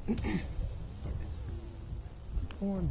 Or not.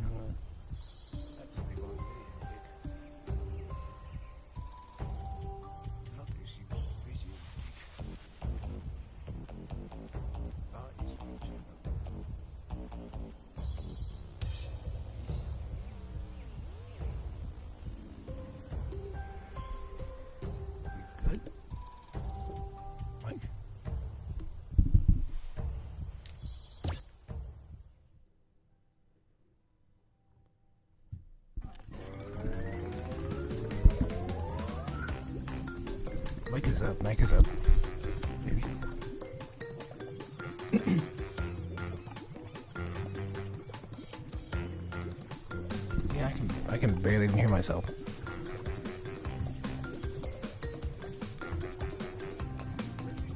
Mic is up, mic is up. Maybe. Yeah, I can barely even hear myself.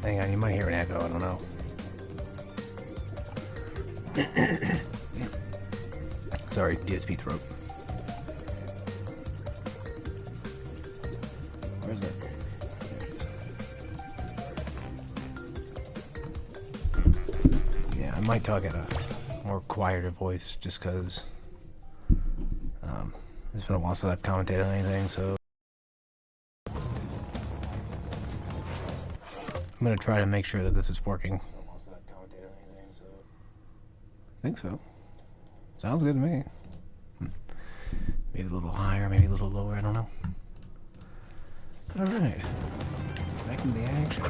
Hang on, you might hear an echo, I don't know. Sorry, DSP throat. Where's it? Yeah, I might talk at a more quieter voice just because it's been a while since I've commentated on anything, so I'm gonna try to make sure that this is working. I think so. Sounds good to me. Maybe a little higher, maybe a little lower, I don't know. Alright. Back in the action.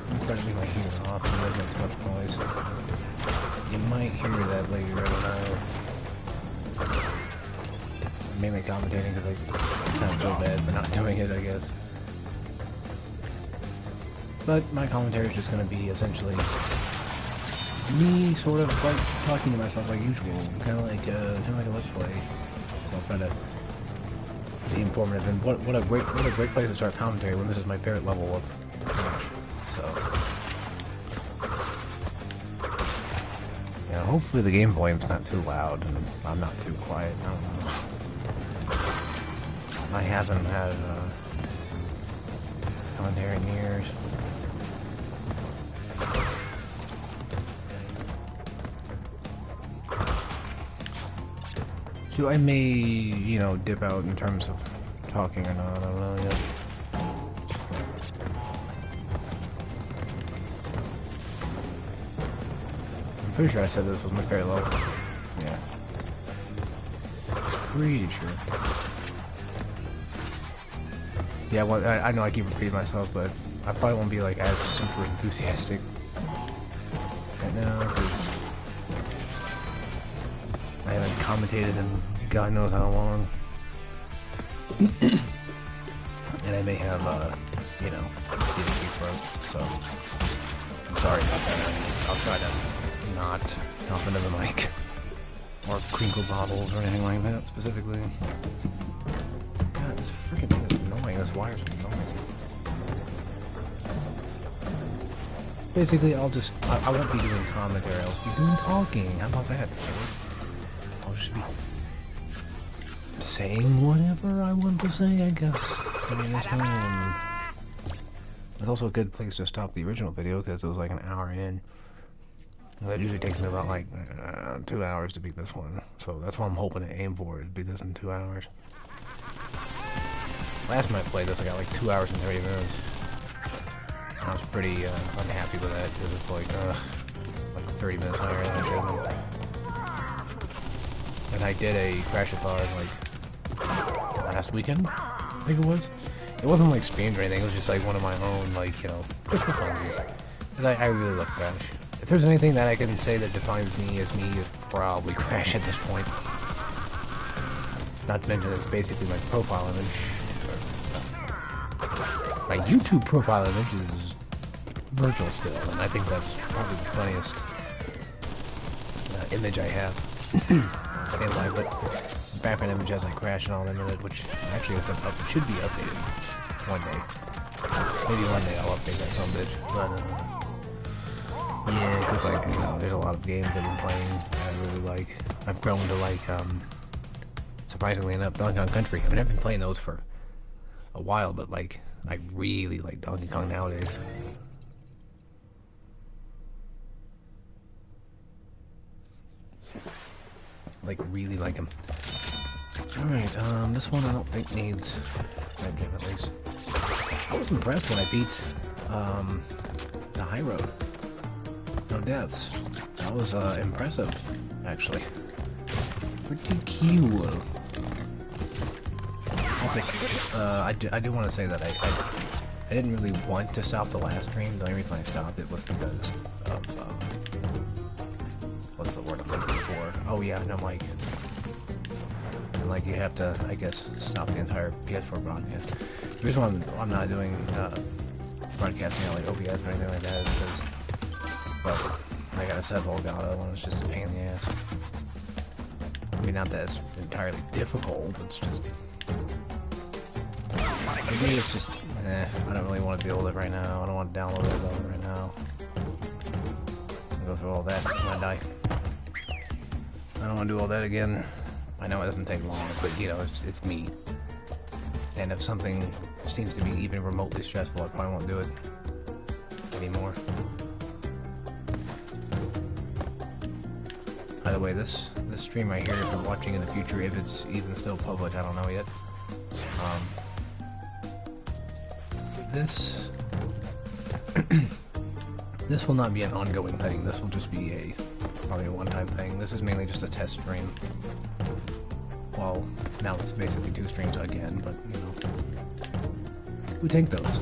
I'm trying to leave my heater off so there's not too much noise. You might hear that later, I don't know. I'm mainly commentating because I kind of feel bad for not doing it, I guess. But my commentary is just going to be essentially me sort of like talking to myself like usual, kind of like a let's play. So I'll try to be informative. And what a great place to start commentary when this is my favorite level of Crash. So yeah, hopefully the game volume's not too loud and I'm not too quiet. I don't know. I haven't had commentary in years. So I may, you know, dip out in terms of talking or not, I don't know yet. I'm pretty sure I said this was my favorite level. Yeah. Pretty sure. Yeah, well, I know I keep repeating myself, but I probably won't be like as super enthusiastic right now, because I haven't commentated in God knows how long. And I may have, you know, DSP throat, so I'm sorry about that. I'll try to not hop into the mic or crinkle bottles or anything like that specifically. God, this freaking thing is annoying. This wire's annoying. Basically, I won't be doing commentary. I'll be doing talking. How about that? I'll just be saying whatever I want to say, I guess. I mean, it's also a good place to stop the original video because it was like an hour in. And that usually takes me about like 2 hours to beat this one. So that's what I'm hoping to aim for, is beat this in 2 hours. Last time I played this, I got like 2 hours and 30 minutes. I was pretty unhappy with that because it's like 30 minutes higher than I should have. And I did a CRASHATHON like last weekend, I think it was. It wasn't like streamed or anything, it was just like one of my own, like, you know, just for fun. Because I really love Crash. If there's anything that I can say that defines me, is probably Crash at this point. Not to mention it's basically my profile image. My YouTube profile image is Virgil still, and I think that's probably the funniest image I have. In live, but the background image has like Crash and all that in it, which actually should be updated one day. Maybe one day I'll update that some bitch. But yeah, because like, you know, there's a lot of games I've been playing that I really like. I've grown to like, surprisingly enough, Donkey Kong Country. I mean, I've been playing those for a while, but like, I really like Donkey Kong nowadays. like really like him. Alright, this one I don't think needs red gem at least. I was impressed when I beat, the high road. No deaths. That was, impressive, actually. Pretty cool. Also, I do want to say that I didn't really want to stop the last stream. The only reason I stopped it was because of, what's the word I'm looking for? Oh yeah, no mic. And like, you have to, I guess, stop the entire PS4 broadcast. The reason why I'm not doing, broadcasting on like OBS or anything like that is because, well, I gotta set Elgato and it's just a pain in the ass. I mean, not that it's entirely difficult, it's just... Maybe it's just, I don't really want to deal with it right now. I don't want to download it right now. Go through all that, I'm gonna die. I don't want to do all that again. I know it doesn't take long, but you know, it's me. And if something seems to be even remotely stressful, I probably won't do it anymore. By the way, this stream right here, if you're watching in the future, if it's even still public, I don't know yet. This will not be an ongoing thing. This will just be probably a one-time thing. This is mainly just a test stream. Well, now it's basically 2 streams again, but you know, we take those.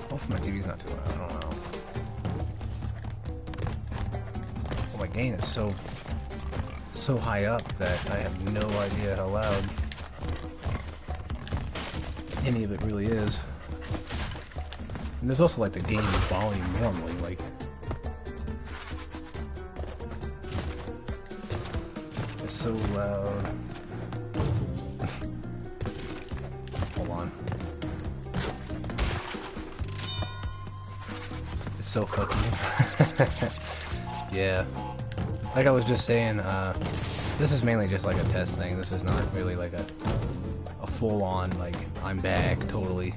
Hopefully my TV's not too loud. I don't know. Oh, my gain is so high up that I have no idea how loud any of it really is. And there's also like the game volume normally, like it's so loud. Hold on. It's so fucking yeah. Like I was just saying, this is mainly just like a test thing. This is not really like a full-on, like, I'm back, totally.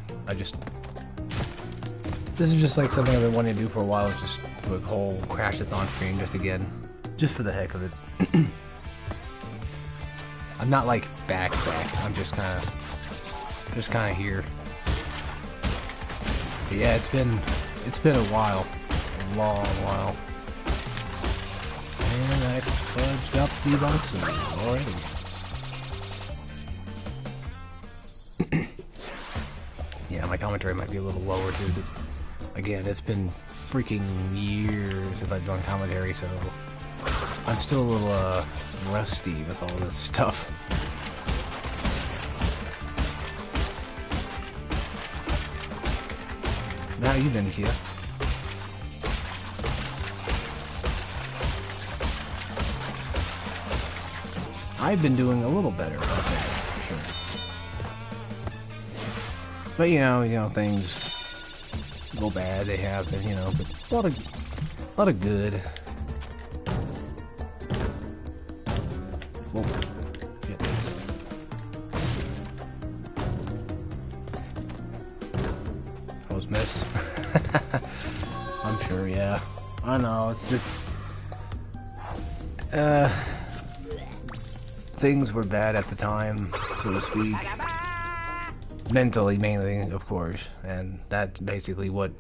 This is just like something I've been wanting to do for a while. It's just a whole CRASHATHON stream just for the heck of it. I'm not like back. I'm just kind of here. But yeah, it's been a while, a long while. And I fudged up the boxes already. Yeah, my commentary might be a little lower too. Again, it's been freaking years since I've done commentary, so I'm still a little rusty with all this stuff. How you been, Kia? I've been doing a little better, I think, for sure. But you know, things go bad, they happen, you know, but a lot of good. Whoa. Shit. I was missed. I'm sure, yeah. I know, it's just things were bad at the time, so to speak. Mentally, mainly, of course, and that's basically what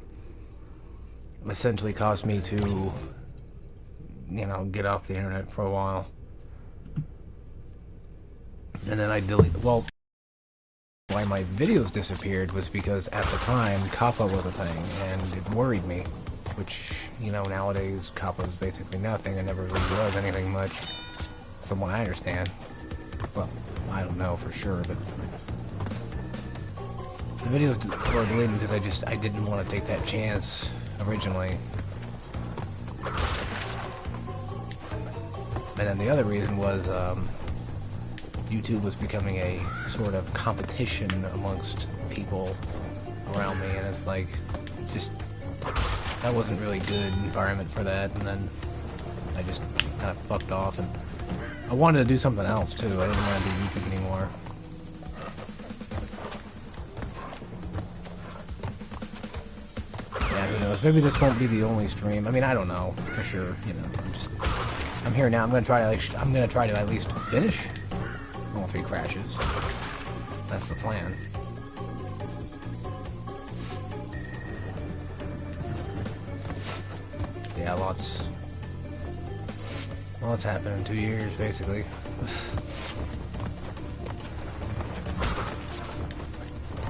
essentially caused me to, you know, get off the internet for a while. And then I deleted, well, why my videos disappeared was because at the time, COPPA was a thing, and it worried me, which, you know, nowadays, COPPA is basically nothing, and never really was anything much, from what I understand. Well, I don't know for sure, but the videos were deleted because I didn't want to take that chance originally. And then the other reason was YouTube was becoming a sort of competition amongst people around me, and it's like, just, that wasn't really good environment for that, and then I just kind of fucked off, and I wanted to do something else too. I didn't want to do YouTube anymore. maybe this won't be the only stream. I mean, I don't know for sure. You know, I'm here now. I'm gonna try to at least finish all 3 crashes. That's the plan. Yeah, lots happened in 2 years, basically.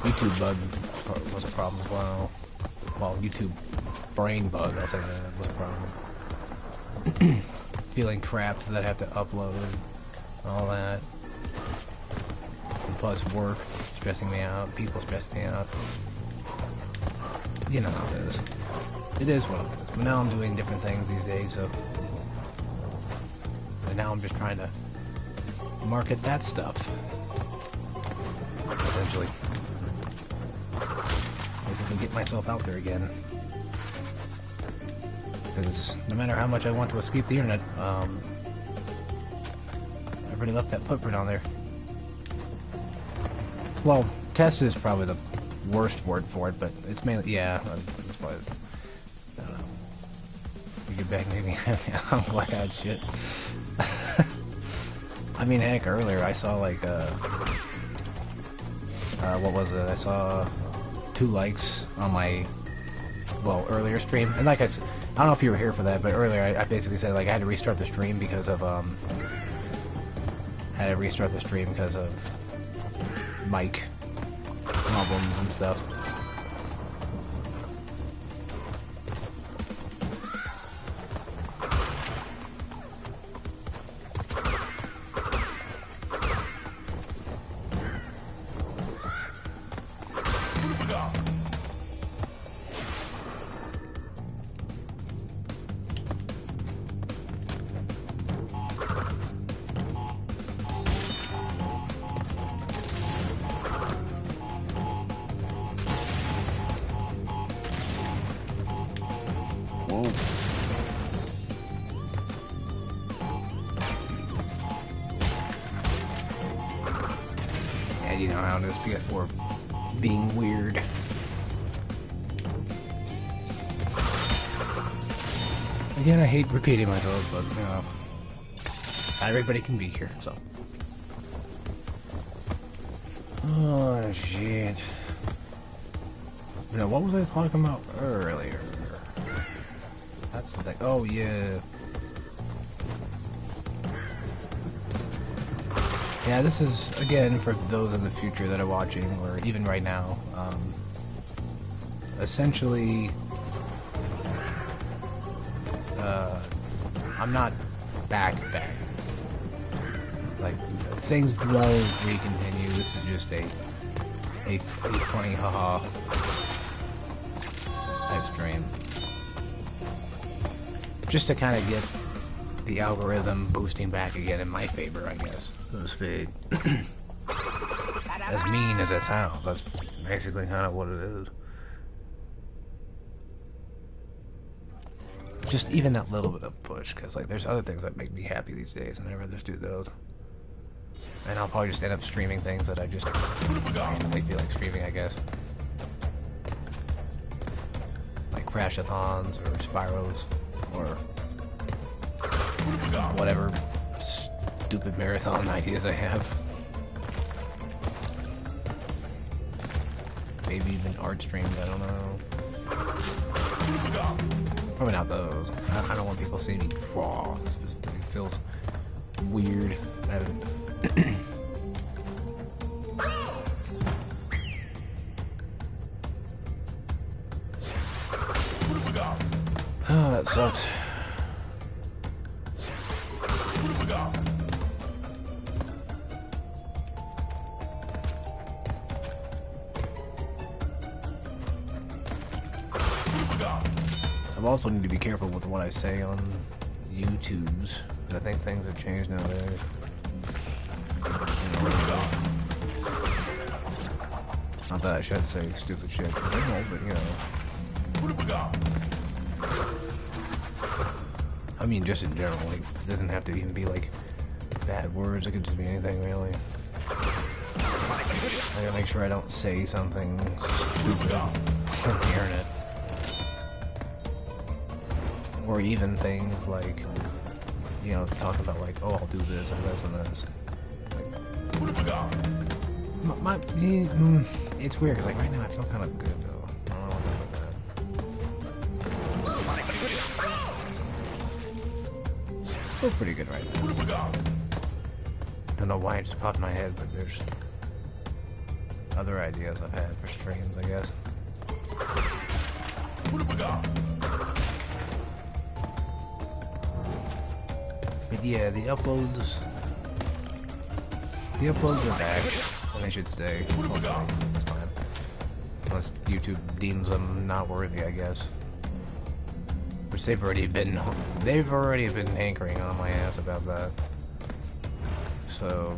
YouTube bug was a problem as well. Well, YouTube brain bug, I'll say that, was a problem. Feeling trapped that I have to upload, all that. And plus work stressing me out, people stressing me out. You know how it is. It is what it is. But now I'm doing different things these days, so... And now I'm just trying to market that stuff. Essentially. Basically get myself out there again. Because no matter how much I want to escape the internet, I've already left that footprint on there. Well, test is probably the worst word for it, but it's mainly, yeah, that's probably, I don't know. You get back maybe, I'm glad, shit. I mean, heck, earlier I saw like, what was it? I saw 2 likes on my, well, earlier stream. And like I said, I don't know if you were here for that, but earlier I basically said like I had to restart the stream because of, mic problems and stuff. And you know how it is PS4 being weird. Again, I hate repeating myself, but you know, not everybody can be here, so. Oh shit. You know, what was I talking about earlier? That's the thing. Oh yeah. Yeah, this is, again, for those in the future that are watching, or even right now, essentially, I'm not back. Like, things won't recontinue. This is just a funny haha type stream. Just to kind of get the algorithm boosting back again in my favor, I guess. Those fade. As mean as it sounds, that's basically kind of what it is. Just even that little bit of push, because like there's other things that make me happy these days, and I'd rather just do those. And I'll probably just end up streaming things that I just randomly feel like streaming, I guess. Like CRASHATHONs or Spyros or whatever stupid marathon ideas I have. Maybe even art streams, I don't know. Probably not those. I don't want people seeing me draw. It feels weird. Oh, that sucked. I also need to be careful with what I say on YouTube's. I think things have changed nowadays. Not that I should say stupid shit, but you know. I mean, just in general, like, it doesn't have to even be like bad words, it could just be anything really. I gotta make sure I don't say something stupid on the internet. Or even things like, you know, talk about like, oh, I'll do this and this and this. It's weird because like right now I feel kind of good though. I don't know what's up with that. Feel pretty good right now. Don't know why it just popped in my head, but there's other ideas I've had for streams, I guess. But yeah, the uploads are back, and I should stay. Hopefully, this time. Unless YouTube deems them not worthy, I guess. Which they've already been anchoring on my ass about that. So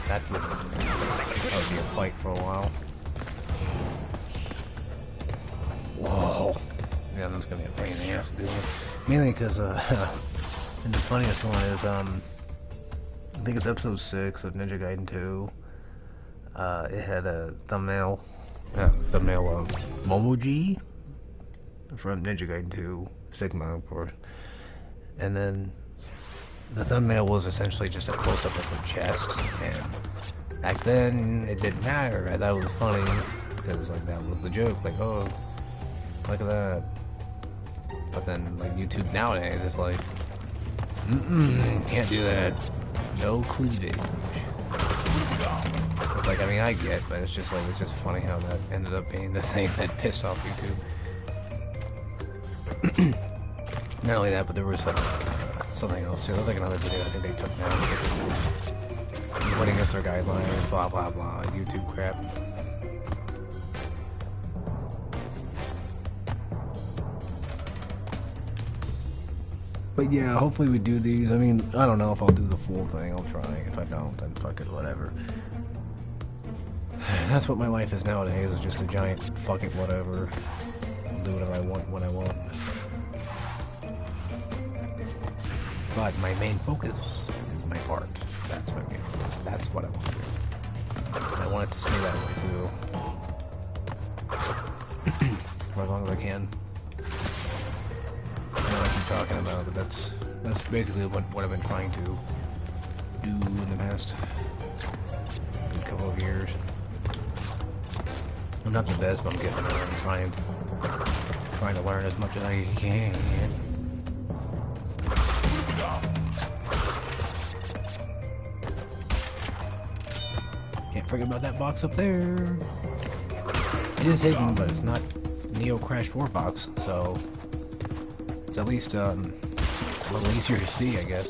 that would be a fight for a while. Whoa. Yeah, that's gonna be a pain in the ass to do. Mainly because, and the funniest one is, I think it's episode 6 of Ninja Gaiden 2. It had a thumbnail of Momoji from Ninja Gaiden 2, Sigma, of course. And then the thumbnail was essentially just a close-up of her chest, and back then it didn't matter. I thought it was funny because like that was the joke, like, oh, look at that. But then like YouTube nowadays it's like, can't do that. No cleavage. It's like, I mean, I get, but it's just like, it's just funny how that ended up being the thing that pissed off YouTube. Not only that, but there was something else too. There was like another video I think they took down. Went against their guidelines, blah blah blah, YouTube crap. But yeah, hopefully we do these. I mean, I don't know if I'll do the full thing. I'll try. If I don't, then fuck it, whatever. That's what my life is nowadays. It's just a giant fuck it, whatever. I'll do whatever I want when I want. But my main focus is my art. That's my main focus. That's what I want to do. I want it to stay that way too. For as long as I can. I know what I'm talking about, but that's basically what I've been trying to do in the past couple of years. I'm not the best, but I'm getting there. I'm trying to learn as much as I can. Can't forget about that box up there. It is hidden, but it's not Neo Crash 4 box, so it's at least a little easier to see, I guess.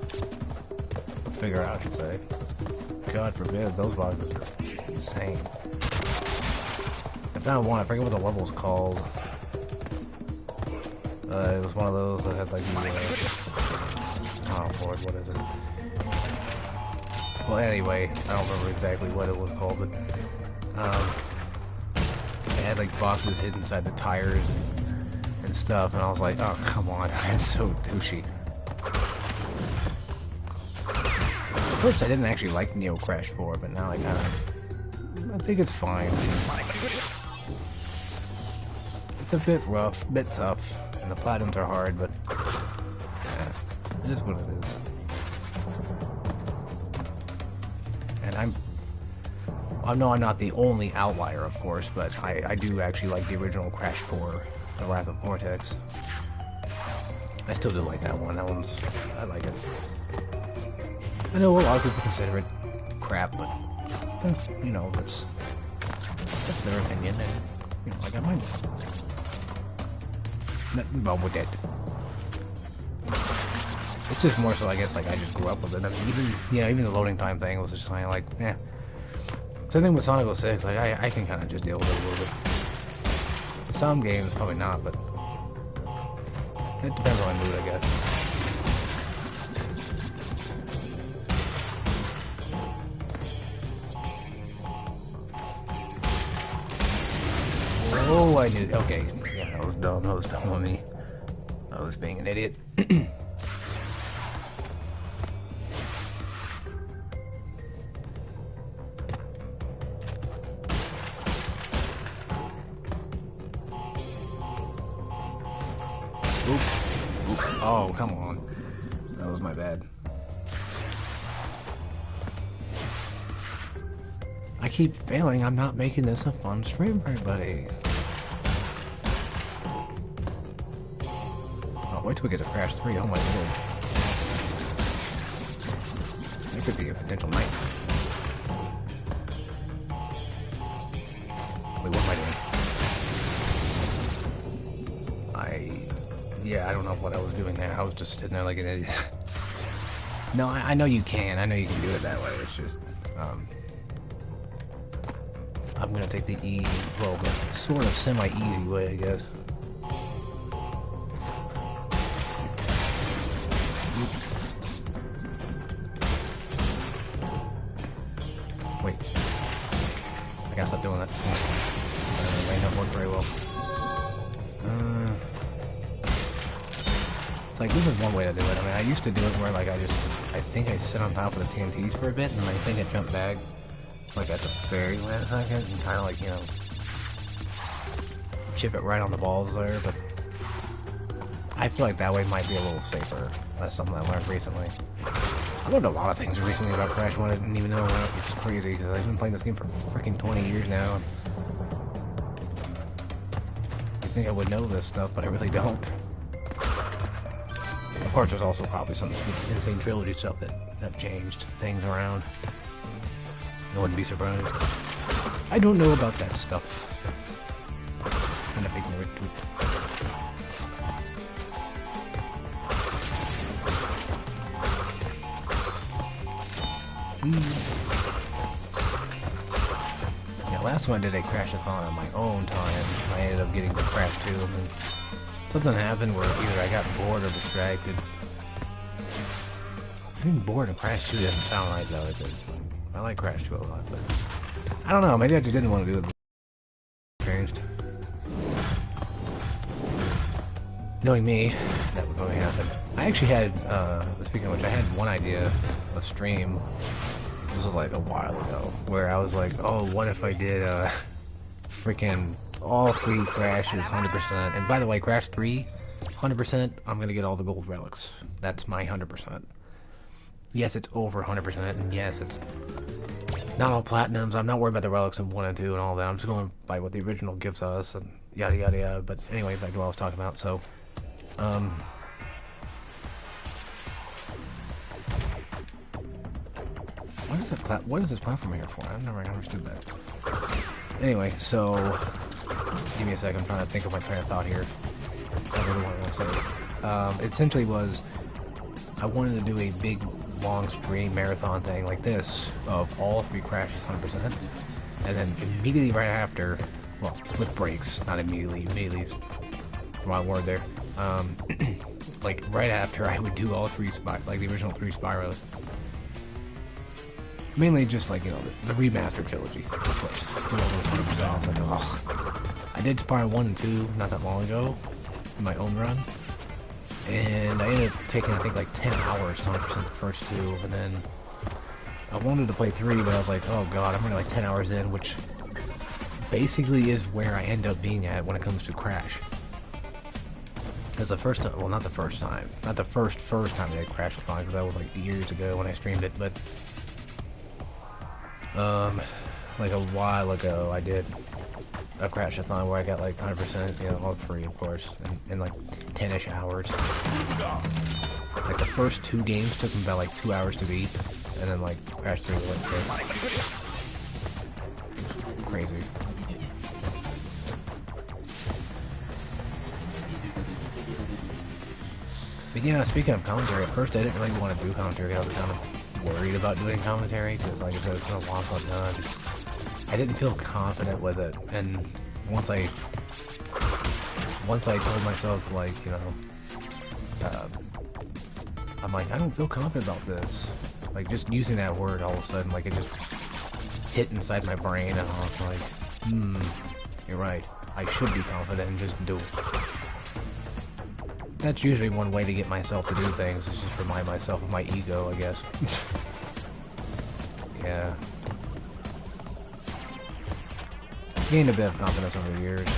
Figure out, I should say. God forbid, those boxes are insane. I found one, I forget what the level's called. It was one of those that had like the, oh Lord, what is it? Well, anyway, I don't remember exactly what it was called, but it had like boxes hidden inside the tires and stuff, and I was like, oh, come on, that's so douchey. At first, I didn't actually like Neo Crash 4, but now I think it's fine. It's a bit rough, a bit tough, and the platinums are hard, but yeah, it is what it is. And I know I'm not the only outlier, of course, but I do actually like the original Crash 4, The Wrath of Cortex. I still do like that one. That one's, I like it. I know a lot of people consider it crap, but you know, that's their opinion, and you know, I got mine. Nothing wrong with it. It's just more so, I guess, like I just grew up with it. I mean, even the loading time thing was just kind of like, eh. Same thing with Sonic 06. Like I can kind of just deal with it a little bit. Some games probably not, but it depends on my mood, I guess. Oh, I knew. Okay, yeah, that was dumb. That was dumb on me. I was being an idiot. Oops. Oh, come on. That was my bad. I keep failing. I'm not making this a fun stream for everybody. Oh, wait till we get to Crash 3. Oh my lord. That could be a potential nightmare. Wait, what am I doing? Yeah, I don't know what I was doing there. I was just sitting there like an idiot. No, I know you can. I know you can do it that way. It's just, I'm gonna take the well, the sort of semi-easy way, I guess. Wait. I gotta stop doing that. That may not work very well. It's like, this is one way to do it. I mean, I used to do it where, like, I think I sit on top of the TNTs for a bit, and I think I jump back, like, at the very last second, and kind of, like, you know, chip it right on the balls there, but I feel like that way might be a little safer. That's something I learned recently. I learned a lot of things recently about Crash 1 I didn't even know about, which is crazy, because I've been playing this game for freaking 20 years now. I think I would know this stuff, but I really don't. Of course, there's also probably some N-Sane Trilogy stuff that have changed things around. I wouldn't be surprised. I don't know about that stuff. Kind of ignorant to it. Yeah, last time I did a Crashathon on my own time, I ended up getting to Crash 2, and then something happened where either I got bored or distracted. Getting bored in Crash 2 doesn't sound right though, because I like Crash 2 a lot, but I don't know, maybe I just didn't want to do it. Changed. Knowing me, that would probably happen. I actually had, speaking of which, I had one idea, a stream, this was like a while ago, where I was like, oh, what if I did, freaking all 3 Crashes 100%, and by the way, Crash 3, 100%, I'm gonna get all the gold relics. That's my 100%. Yes, it's over 100%, and yes, it's not all platinums. I'm not worried about the relics of 1 and 2 and all that. I'm just going by what the original gives us, and yada yada yada, but anyway, back to what I was talking about, so, what is this platform here for? I've never understood that. Anyway, so, give me a second, I'm trying to think of my train of thought here. I really want to say. It essentially was, I wanted to do a big, long stream marathon thing like this, of all 3 Crashes 100%, and then immediately right after, well, with breaks, not immediately is wrong word there, like, right after I would do all 3 like the original 3 Spyros. Mainly just like, you know, the remastered trilogy, of course. It's like, oh. I did Spyro 1 and 2 not that long ago, in my own run, and I ended up taking, I think, like 10 hours to 100% the first 2, and then I wanted to play 3, but I was like, oh god, I'm already like 10 hours in, which basically is where I end up being at when it comes to Crash. Because the first time, well, not the first time, not the first time I did Crashathon, because that was like years ago when I streamed it, but like a while ago, I did a Crashathon where I got like 100%, you know, all 3, of course, in like 10-ish hours. Like the first 2 games took me about like 2 hours to beat, and then like Crash 3 was like 6. Crazy. But yeah, speaking of commentary, at first I didn't really want to do commentary. I was kind of worried about doing commentary, because like I said, it's been a long time. I didn't feel confident with it, and once I told myself, like, you know, I'm like, I don't feel confident about this. Like, just using that word, all of a sudden, like, it just hit inside my brain, and I was like, you're right. I should be confident and just do it. That's usually one way to get myself to do things, is just remind myself of my ego, I guess. Yeah. Gained a bit of confidence over the years.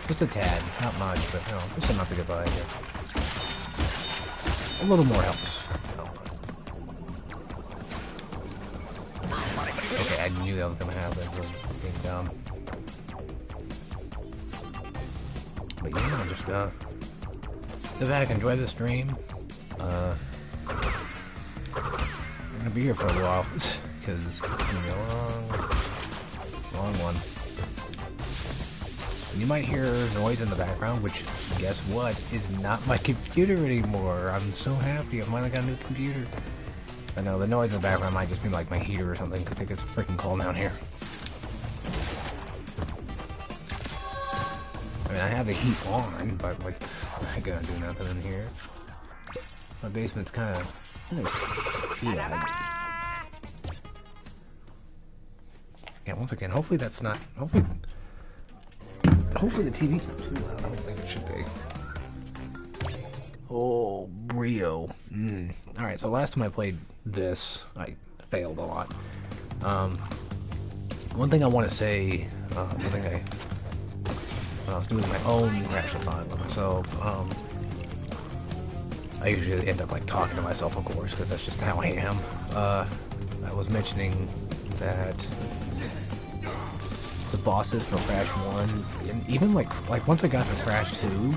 Just a tad, not much, but you know, just enough to get by. Yeah. A little more helps. Okay, I knew that was gonna happen. It was being dumb. But yeah, just sit back, enjoy the stream. I'm gonna be here for a while because it's gonna be a long one. And you might hear noise in the background, which, guess what, is not my computer anymore. I'm so happy. I finally got a new computer. I know the noise in the background might just be like my heater or something because it gets freaking cold down here. I mean, I have the heat on, but like, I gotta do nothing in here. My basement's kind of yeah. Yeah, once again, hopefully that's not. Hopefully the TV's not too loud. I don't think it should be. Oh, Brio. Alright, so last time I played this, I failed a lot. One thing I want to say, something I was doing my own CRASHATHON with myself, I usually end up like talking to myself, of course, because that's just how I am. I was mentioning that the bosses for Crash 1, and even like once I got to Crash 2,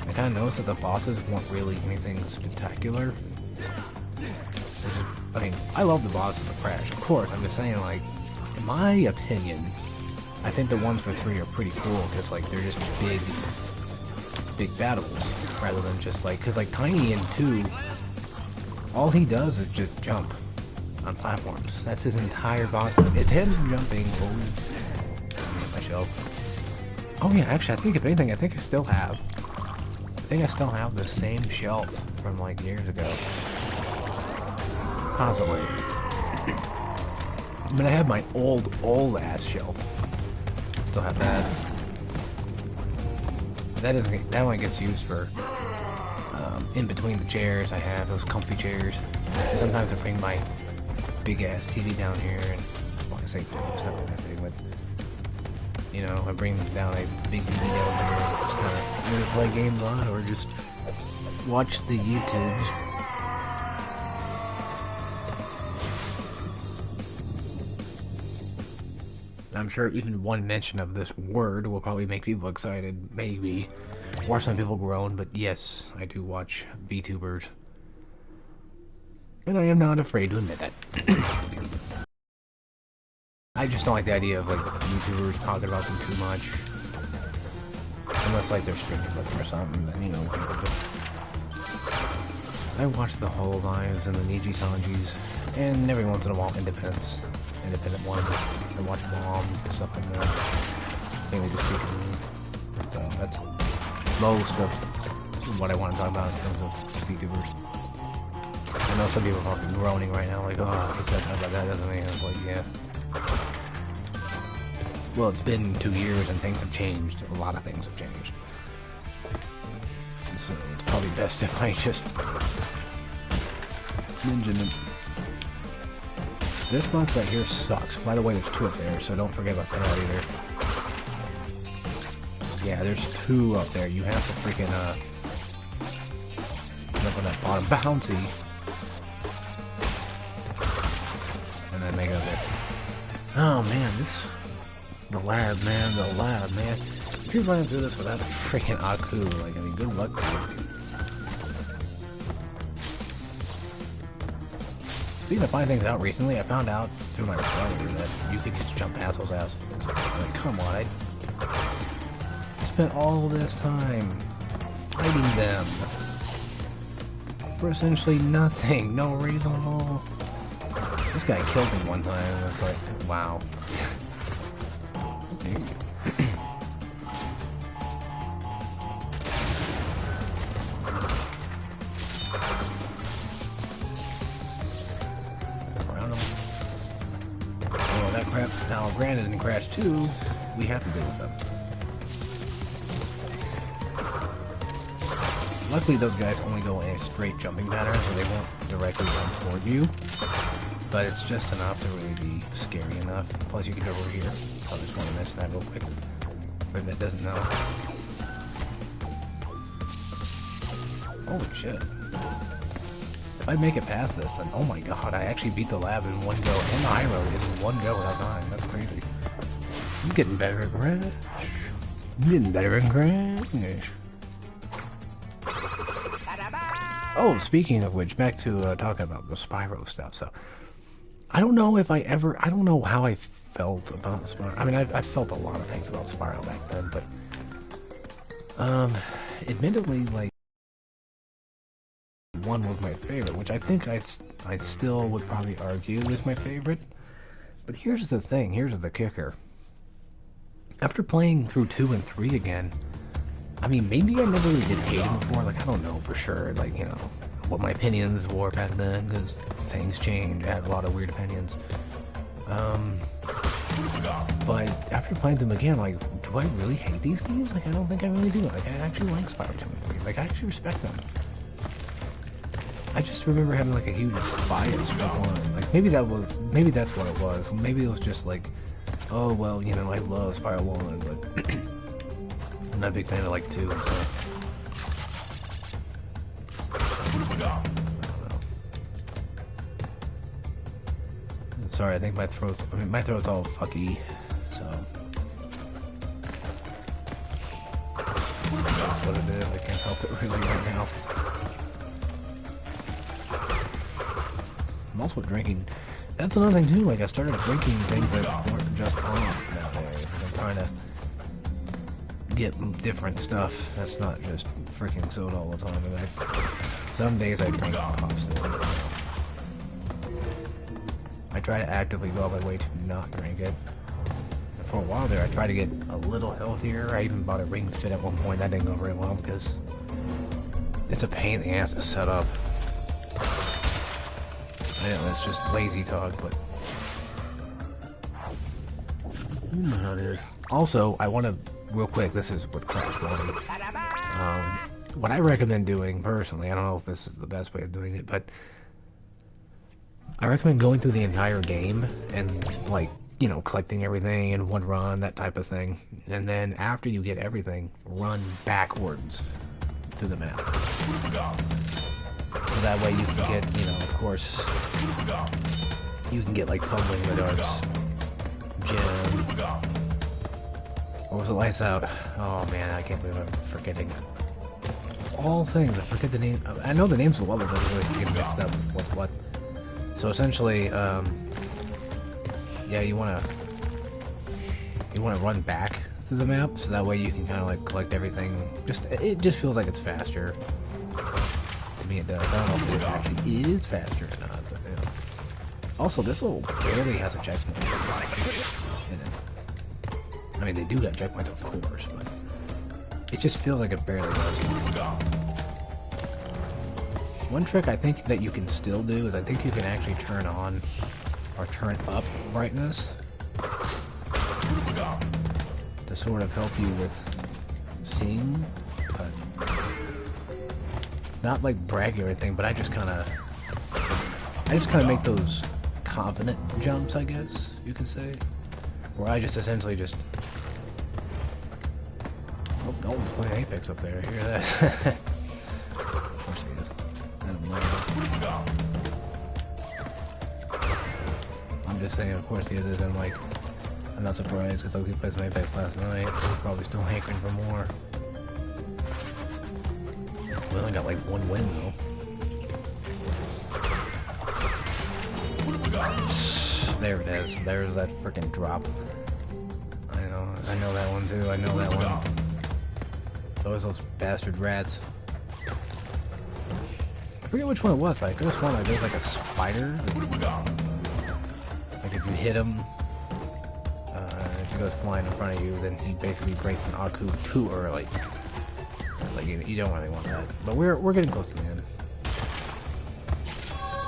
I kind of noticed that the bosses weren't really anything spectacular. I mean, I love the bosses of Crash, of course. I'm just saying, like, in my opinion, I think the ones for 3 are pretty cool because like they're just big battles rather than just like, because like Tiny in 2, all he does is just jump on platforms. That's his entire boss. It's him jumping. My shelf. Oh yeah, actually, I think if anything, I still have the same shelf from like years ago. Possibly. But I have my old ass shelf. Still have that. That one gets used for in between the chairs. I have those comfy chairs. Sometimes I bring my big ass TV down here, and well, I say big, it's not that big, but you know, I bring down a big TV down here, just kind of either play games on or just watch the YouTubes. I'm sure even one mention of this word will probably make people excited, maybe, or some people groan, but yes, I do watch VTubers. And I am not afraid to admit that. I just don't like the idea of like YouTubers talking about them too much. Unless like they're streaming with them or something, then you know, I watch the Hololives and the Niji Sanjis, and every once in a while independent ones. I watch Moms and stuff like that. Mainly just speaking. That's most of what I want to talk about in terms of VTubers. I know some people are groaning right now, like, oh, he said talk about that, doesn't mean it's like, yeah. Well, it's been 2 years and things have changed. A lot of things have changed. So it's probably best if I just mention it. This box right here sucks. By the way, there's 2 up there, so don't forget about that either. Yeah, there's 2 up there. You have to freaking, jump on that bottom bouncy. And then make it up there. Oh man, the lab, man. If you're running through this without a freaking Aku, like, I mean, good luck to you. Speaking of finding things out recently, I found out through my brother that you could just jump past those assholes. Like, come on, I spent all this time fighting them for essentially nothing, no reason at all. This guy killed me one time, and it's like, wow. Now, granted, in Crash 2, we have to deal with them. Luckily, those guys only go in a straight jumping pattern, so they won't directly jump toward you. But it's just enough to really be scary enough. Plus, you can go over here. So I just want to mention that real quick. For anybody that doesn't know. Holy shit. If I make it past this, then oh my god, I actually beat the lab in one go, and the high road in one go without dying. That's crazy. I'm getting better at Crash. I'm getting better at Crash. Oh, speaking of which, back to talking about the Spyro stuff. So, I don't know if I don't know how I felt about Spyro. I mean, I felt a lot of things about Spyro back then, but, admittedly, like, one was my favorite, which I think I still would probably argue is my favorite. But here's the thing, here's the kicker. After playing through 2 and 3 again, I mean, maybe I never really did hate him before, like, I don't know for sure, like, you know, what my opinions were back then, because things change, I had a lot of weird opinions. But after playing them again, like, do I really hate these games? Like, I don't think I really do. Like, I actually like Spyro 2 and 3, like, I actually respect them. I just remember having, like, a huge bias for one, like, maybe that's what it was, maybe it was just, like, oh, well, you know, I love Spyro 1, but I'm not a big fan of, like, 2 and stuff. Sorry, I think my throat's all fucky, so. That's what it is, I can't help it really right now. I'm also drinking, that's another thing too, like I started drinking things that weren't just off nowadays. I'm trying to get different stuff that's not just freaking soda all the time. And some days I drink pasta. I try to actively go out of my way to not drink it. And for a while there, I tried to get a little healthier. I even bought a Ring Fit at one point. That didn't go very well because it's a pain in the ass to set up. I know, it's just lazy talk, but you know how it is. Also, I want to, real quick, this is with Crash 1. What I recommend doing, personally, I don't know if this is the best way of doing it, but I recommend going through the entire game and, like, you know, collecting everything in one run, that type of thing. And then after you get everything, run backwards through the map. So that way you can get, you know, of course, you can get, like, Fumbling in the Darks, Gem. What was it, Lights Out? Oh man, I can't believe I'm forgetting all things. I forget the name. I know the names of the levels, but I always get mixed up with what's what. So essentially, yeah, you wanna run back through the map, so that way you can kind of like collect everything. It just feels like it's faster. To me, it does. I don't know if it actually is faster or not, but yeah. Also, this level barely has a checkpoint in it. I mean, they do have checkpoints, of course, but it just feels like it barely does. One trick I think that you can still do is I think you can actually turn on or turn up brightness to sort of help you with seeing, but not like braggy or anything, but I just kind of make those confident jumps, I guess you could say, where I just essentially just, oh, Dalton's playing Apex up there, I hear that. Of course he is. I don't know. I'm just saying, of course he is, and like, I'm not surprised, because he played some Apex last night, he's probably still hankering for more. We only got like one win though. There it is. There's that freaking drop. I know that one too. I know that one. It's always those bastard rats. I forget which one it was, but I could have sworn like there's like a spider. Like if you hit him, if he goes flying in front of you, then he basically breaks an Aku too early. It's like you don't really want that. But we're getting close to the end.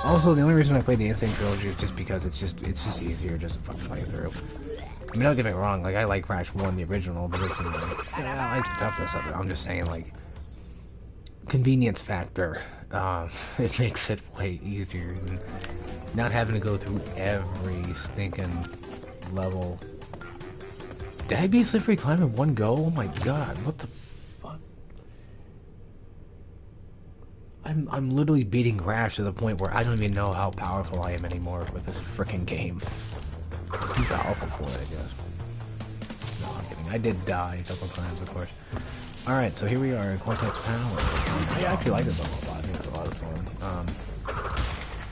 Also, the only reason I played the N-Sane Trilogy is just because it's just easier just to fucking play through. I mean, don't get me wrong, like I like Crash 1, the original, but it's, I like the toughness of it. I'm just saying, like, convenience factor. It makes it way easier than not having to go through every stinking level. Did I beat Slippery Climb in one go? Oh my god, what the fuck? I'm literally beating Crash to the point where I don't even know how powerful I am anymore with this freaking game. Too powerful for it, I guess. No, I'm kidding. I did die a couple times, of course. Alright, so here we are in Cortex Power. I actually like this level a lot. I think it's a lot of fun.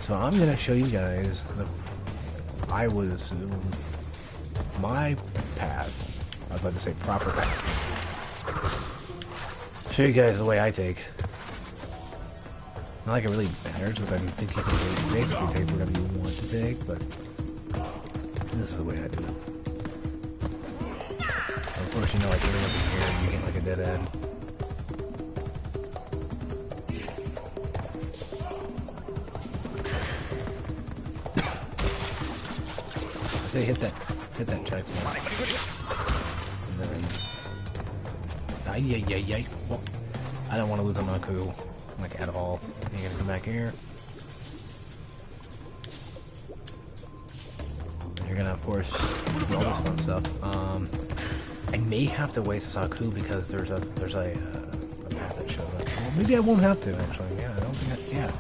So I'm gonna show you guys my path. I was about to say proper path. Show you guys the way I take. Not like it really matters, because I think you can basically take whatever you want to take, but this is the way I do it. Of course, you know, like getting up in here and you get like a dead end. I say hit that checkpoint. And then, well, I don't want to lose a Naku, like at all. You're gonna come back here. And you're gonna, of course, do all this fun stuff. I may have to waste a Saku because there's a path that shows up. Well, maybe I won't have to actually. Yeah, I don't think yeah.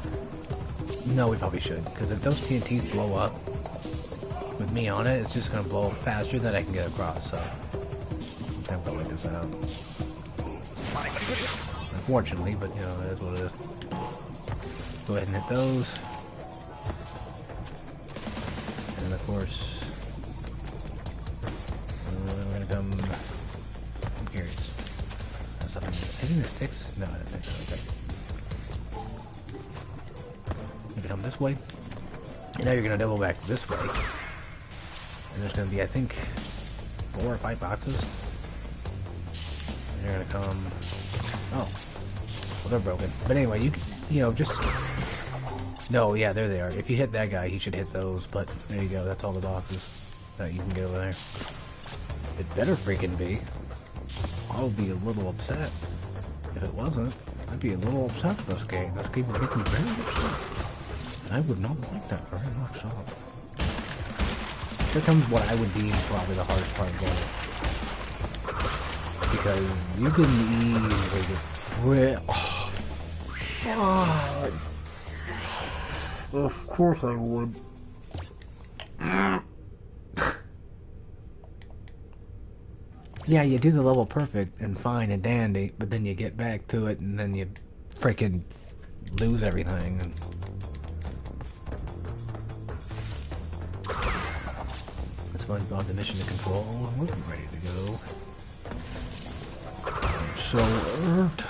No, we probably should, because if those TNTs blow up with me on it, it's just gonna blow up faster than I can get across. So I'm gonna have to wait this out. Unfortunately, but you know, it is what it is. Go ahead and hit those. And of course, we're gonna come. I'm curious. There's something hitting the sticks? No, I don't think so. Okay. You're gonna come this way. And now you're gonna double back this way. And there's gonna be, I think, 4 or 5 boxes. And you're gonna come. Oh. Well, they're broken. But anyway, you know, just... No, yeah, there they are. If you hit that guy, he should hit those. But there you go. That's all the boxes that you can get over there. It better freaking be. I would be a little upset if it wasn't. I'd be a little upset with this game. This game would make me very upset. And I would not like that very much. So. Here comes what I would deem probably the hardest part of the game. Because you can easily get... Oh, God. Of course I would. Yeah, you do the level perfect and fine and dandy, but then you get back to it and then you freaking lose everything. And that's fun. On the mission to control. We're ready to go. I'm so irked.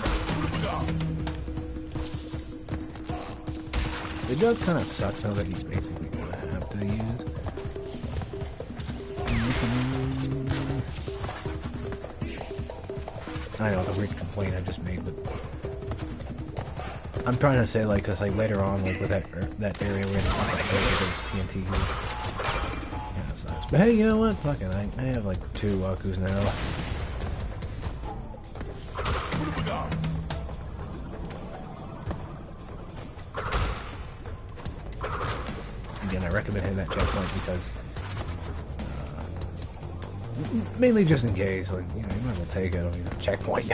It does kind of suck though that you basically gonna have to use. I know, the weird complaint I just made, but I'm trying to say, like, cause like later on, like with that area where those TNT. Yeah, it sucks. But hey, you know what? Fucking, I have like 2 Wakus now. Again, I recommend hitting that checkpoint because mainly just in case, like, you know, you might as well take it on your checkpoint.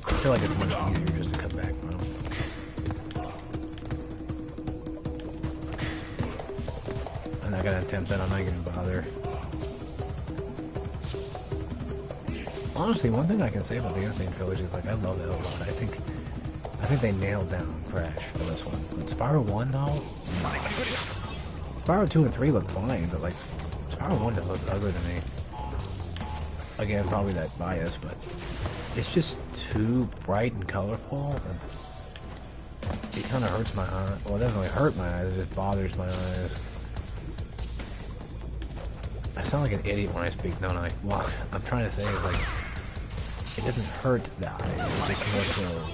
I feel like it's much easier just to come back from. I'm not gonna attempt that, I'm not gonna bother. Honestly, one thing I can say about the N-Sane Trilogy is, like, I love it a lot. I think they nailed down Crash for this one. But Spyro 1, though? Spyro 2 and 3 look fine, but, like, Spyro 1 just looks ugly to me. Again, probably that bias, but it's just too bright and colorful. And it kind of hurts my eyes. Well, it doesn't really hurt my eyes, it just bothers my eyes. I sound like an idiot when I speak, don't I? Well, I'm trying to say is, like, it doesn't hurt the eyes, it just more so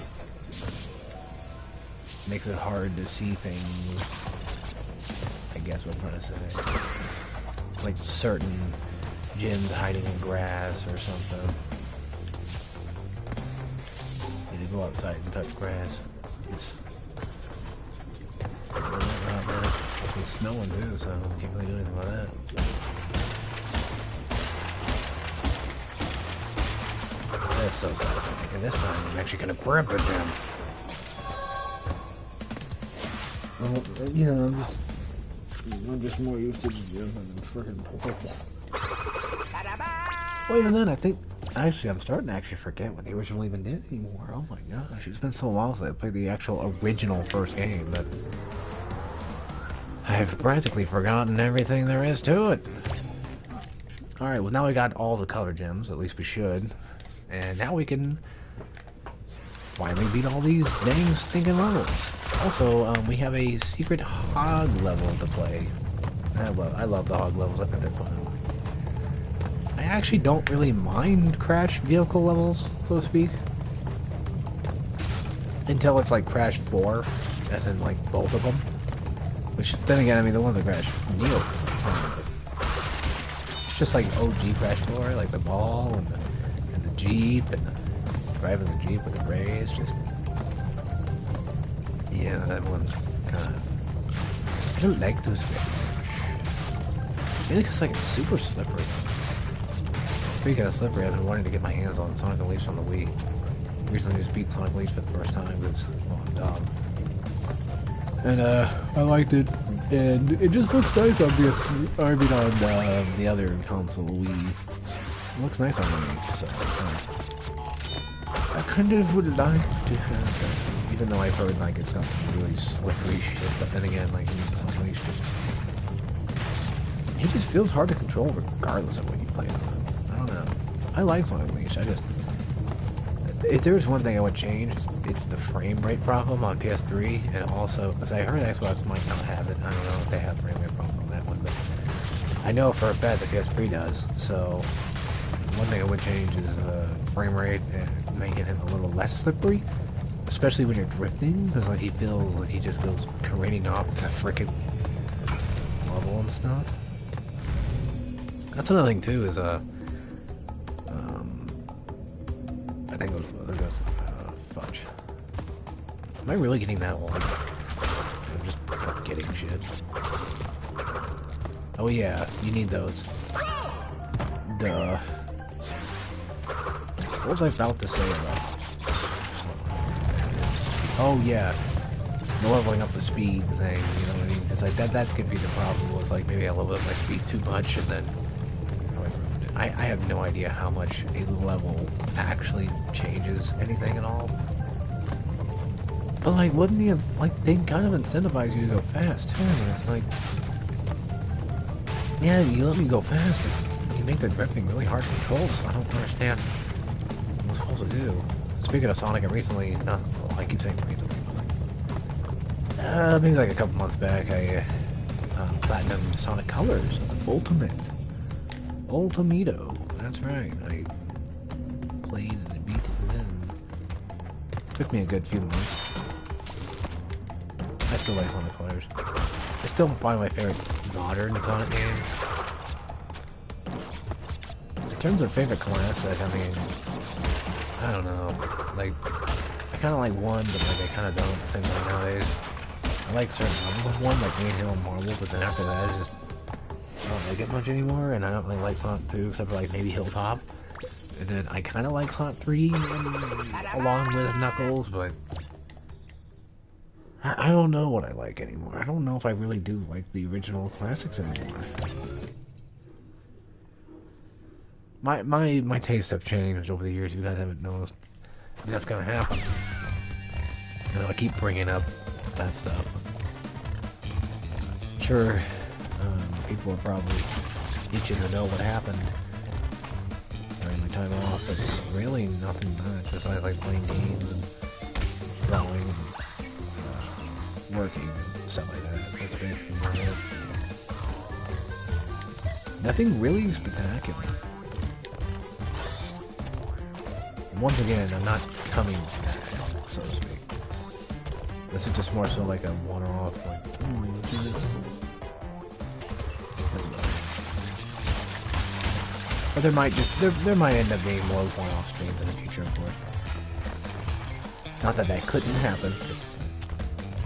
makes it hard to see things, I guess what I'm trying to say. Like certain gems hiding in grass or something. You need to go outside and touch grass. It's snowing too, so I can't really do anything about that. is so satisfying. And this time I'm actually gonna grab the gem. Well, you know, I'm just more used to freaking purple. Well, even then, I think actually I'm starting to actually forget what the original even did anymore. Oh my gosh, it's been so long since I played the actual original first game that I've practically forgotten everything there is to it. Alright, well now we got all the color gems, at least we should. And now we can finally beat all these dang stinking levels. Also, we have a secret hog level to play. I love the hog levels, I think they're fun. I actually don't really mind Crash vehicle levels, so to speak. Until it's like Crash 4, as in like both of them. Which, then again, I mean, the ones that Crash Neo. It's just like OG Crash 4, like the ball and the Jeep and driving the Jeep with the rays. Just yeah, that one's kind of. I don't like those very much. Mainly because like it's super slippery. Speaking of slippery, I've been wanting to get my hands on Sonic Unleashed on the Wii. Recently just beat Sonic Unleashed for the first time because, well, I'm dumb. And I liked it, and it just looks nice on on the other console, Wii. It looks nice on Wii, so I kind of would like to have that, even though I've heard like it's got some really slippery shit. But then again, like Sonic Unleashed he just feels hard to control regardless of what you play on. I don't know. I like Sonic Unleashed. If there's one thing I would change, it's the frame rate problem on PS3, and also, because I heard Xbox might not have it. I don't know if they have frame rate problem on that one, but I know for a fact the PS3 does. So one thing I would change is frame rate and making it a little less slippery, especially when you're drifting, because like he feels like he just goes careening off the frickin' level and stuff. That's another thing too. Is I think there goes fudge. Am I really getting that one? I'm just forgetting shit. Oh yeah, you need those. Duh. What was I about to say about? Oh yeah, the leveling up the speed thing. You know what I mean? Because that could be the problem. Was like maybe I leveled up my speed too much and then. I have no idea how much a level actually changes anything at all. But like, wouldn't they kind of incentivize you to go fast too? It's like, yeah, you let me go fast, but you make the drifting really hard to control, so I don't understand what I'm supposed to do. Speaking of Sonic, I recently, I keep saying recently, maybe like a couple months back, I platinum Sonic Colors Ultimito, that's right. I played and beat it then. Took me a good few months. I still like Sonic Colors. It's still probably my favorite modern Sonic game. In terms of favorite classic, I mean, I don't know. Like, I kind of like one, but like I kind of don't the same way nowadays. I like certain levels of one, like Green Hill and Marble, but then after that, it's just I don't like it much anymore, and I don't really like Sonic 2, except for like maybe Hilltop. And then I kind of like Sonic 3 along with Knuckles, but I don't know what I like anymore. I don't know if I really do like the original classics anymore. My tastes have changed over the years. You guys haven't noticed. That's gonna happen. You know, I keep bringing up that stuff. Sure. People are probably itching to know what happened during my time off, but really nothing much besides like playing games and drawing and working and stuff like that. That's basically my life. Nothing really spectacular. Once again, I'm not coming back, so to speak. This is just more so like a one-off, like, let's do this. But there might end up being more one-off streams in the future, of course. Not that couldn't happen.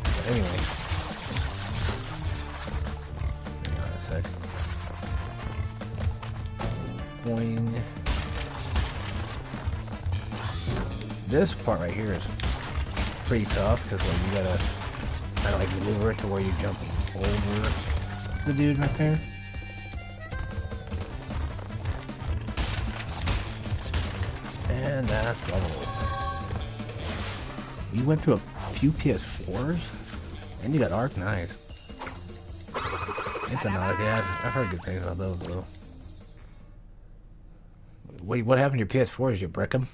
But anyway. Hang on a sec. Boing. This part right here is pretty tough because like, you gotta kind of like maneuver it to where you jump over the dude right there. And that's level. You went through a few PS4s, and you got Arc. Nice. It's a Arc. Yeah, I've heard good things about those though. Wait, what happened to your PS4s? You brick them?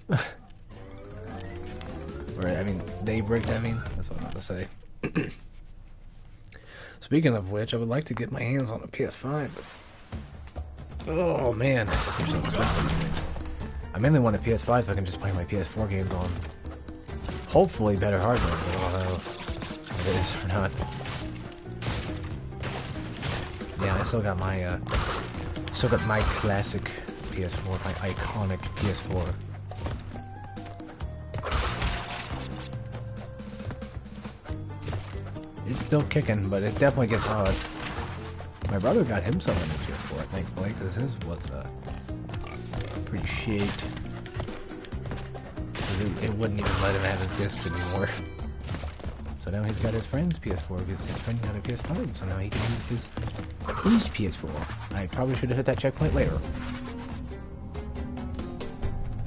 Or, I mean, they bricked, I mean? That's what I'm about to say. Speaking of which, I would like to get my hands on a PS5, but... Oh, man. They're so expensive. I mainly want a PS5 so I can just play my PS4 games on... Hopefully better hardware, but I don't know if it is or not. Yeah, I still got my, classic PS4, my iconic PS4. It's still kicking, but it definitely gets hard. My brother got himself a new PS4, thankfully, because his was pretty shit. It wouldn't even let him have his discs anymore. So now he's got his friend's PS4 because his friend got a PS5, so now he can use his PS4. I probably should have hit that checkpoint later.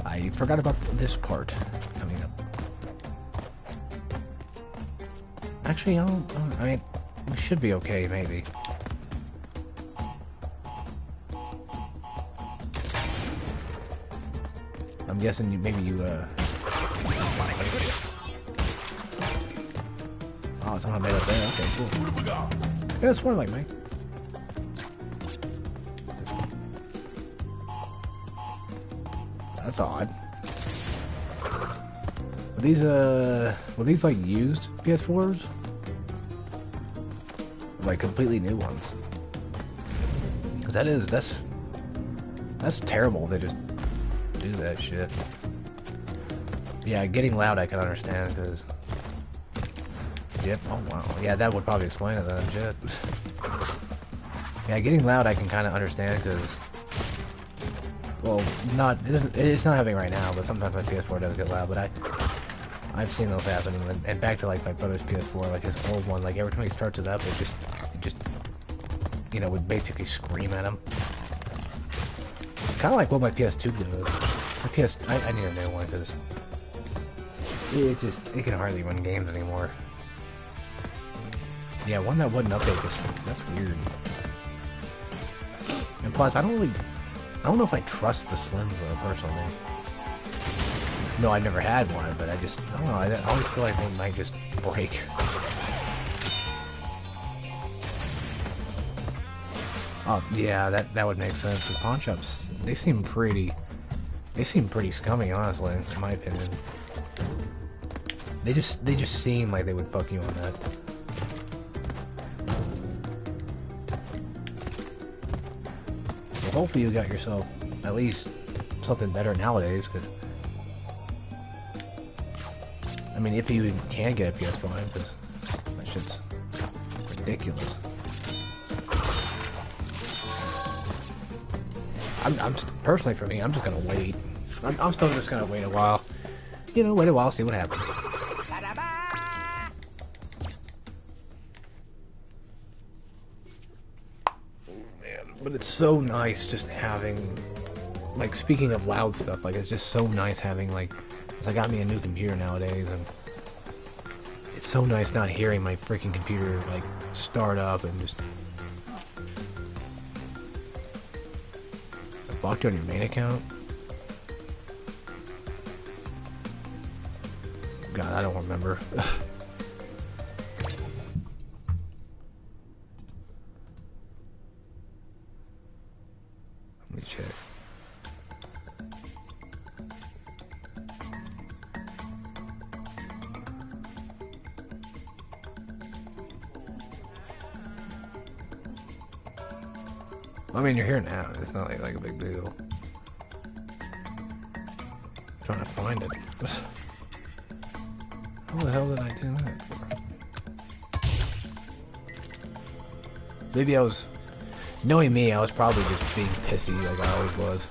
I forgot about this part coming up. Actually, I mean, we should be okay, maybe. I'm guessing maybe you, Oh, it's somehow made up there. Okay, cool. Yeah, it's more like me. That's odd. Were these like used PS4s? Like completely new ones? Cause that's terrible. They just do that shit. Yeah, getting loud I can understand because. Yep. Oh wow. Yeah, that would probably explain it then. Shit. Yeah, getting loud I can kind of understand because. Well, it's not happening right now, but sometimes my PS4 does get loud. But I've seen those happen, and back to like my brother's PS4, like his old one, like every time he starts it up, it just, you know, would basically scream at him. Kind of like what my PS2 does. I need a new one because it can hardly run games anymore. Yeah, one that wouldn't update that's weird. And plus, I don't know if I trust the Slims though, personally. No, I've never had one, but I don't know, I always feel like they might just break. Oh, yeah, that would make sense. The pawn shops, they seem pretty scummy, honestly, in my opinion. They just seem like they would fuck you on that. Well, hopefully you got yourself at least something better nowadays, because I mean, if you can get a PS5, because that shit's ridiculous. I'm personally, for me, I'm just gonna wait. I'm still just gonna wait a while. You know, wait a while, see what happens. Man, but it's so nice just having, like, speaking of loud stuff, like, it's just so nice having, like, I got me a new computer nowadays, and it's so nice not hearing my freaking computer, like, start up and just... I blocked you on your main account? God, I don't remember. Let me check. I mean, you're here now. It's not like a big deal. I'm trying to find it. How the hell did I do that for? Maybe I was... Knowing me, I was probably just being pissy like I always was.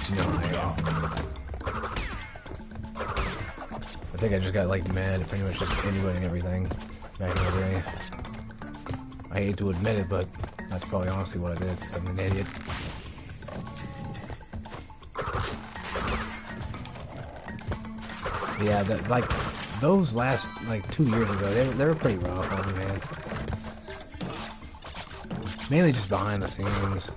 You know how I am. I think I just got like mad at pretty much just inputting everything back in the day. I hate to admit it, but that's probably honestly what I did, because I'm an idiot. Yeah, like, those last, like, 2 years ago, they were pretty rough on me, man. Mainly just behind the scenes.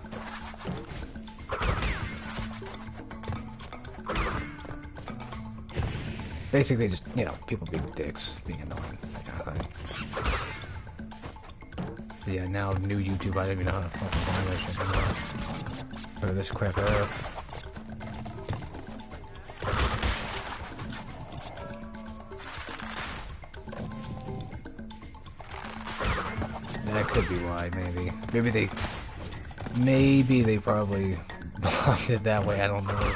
Basically just, you know, people being dicks, being annoying, that kind of thing. So yeah, now new YouTube, I don't even know how to fucking find that shit anymore. Or this crap out. That could be why, maybe. Maybe they probably blocked it that way, I don't know.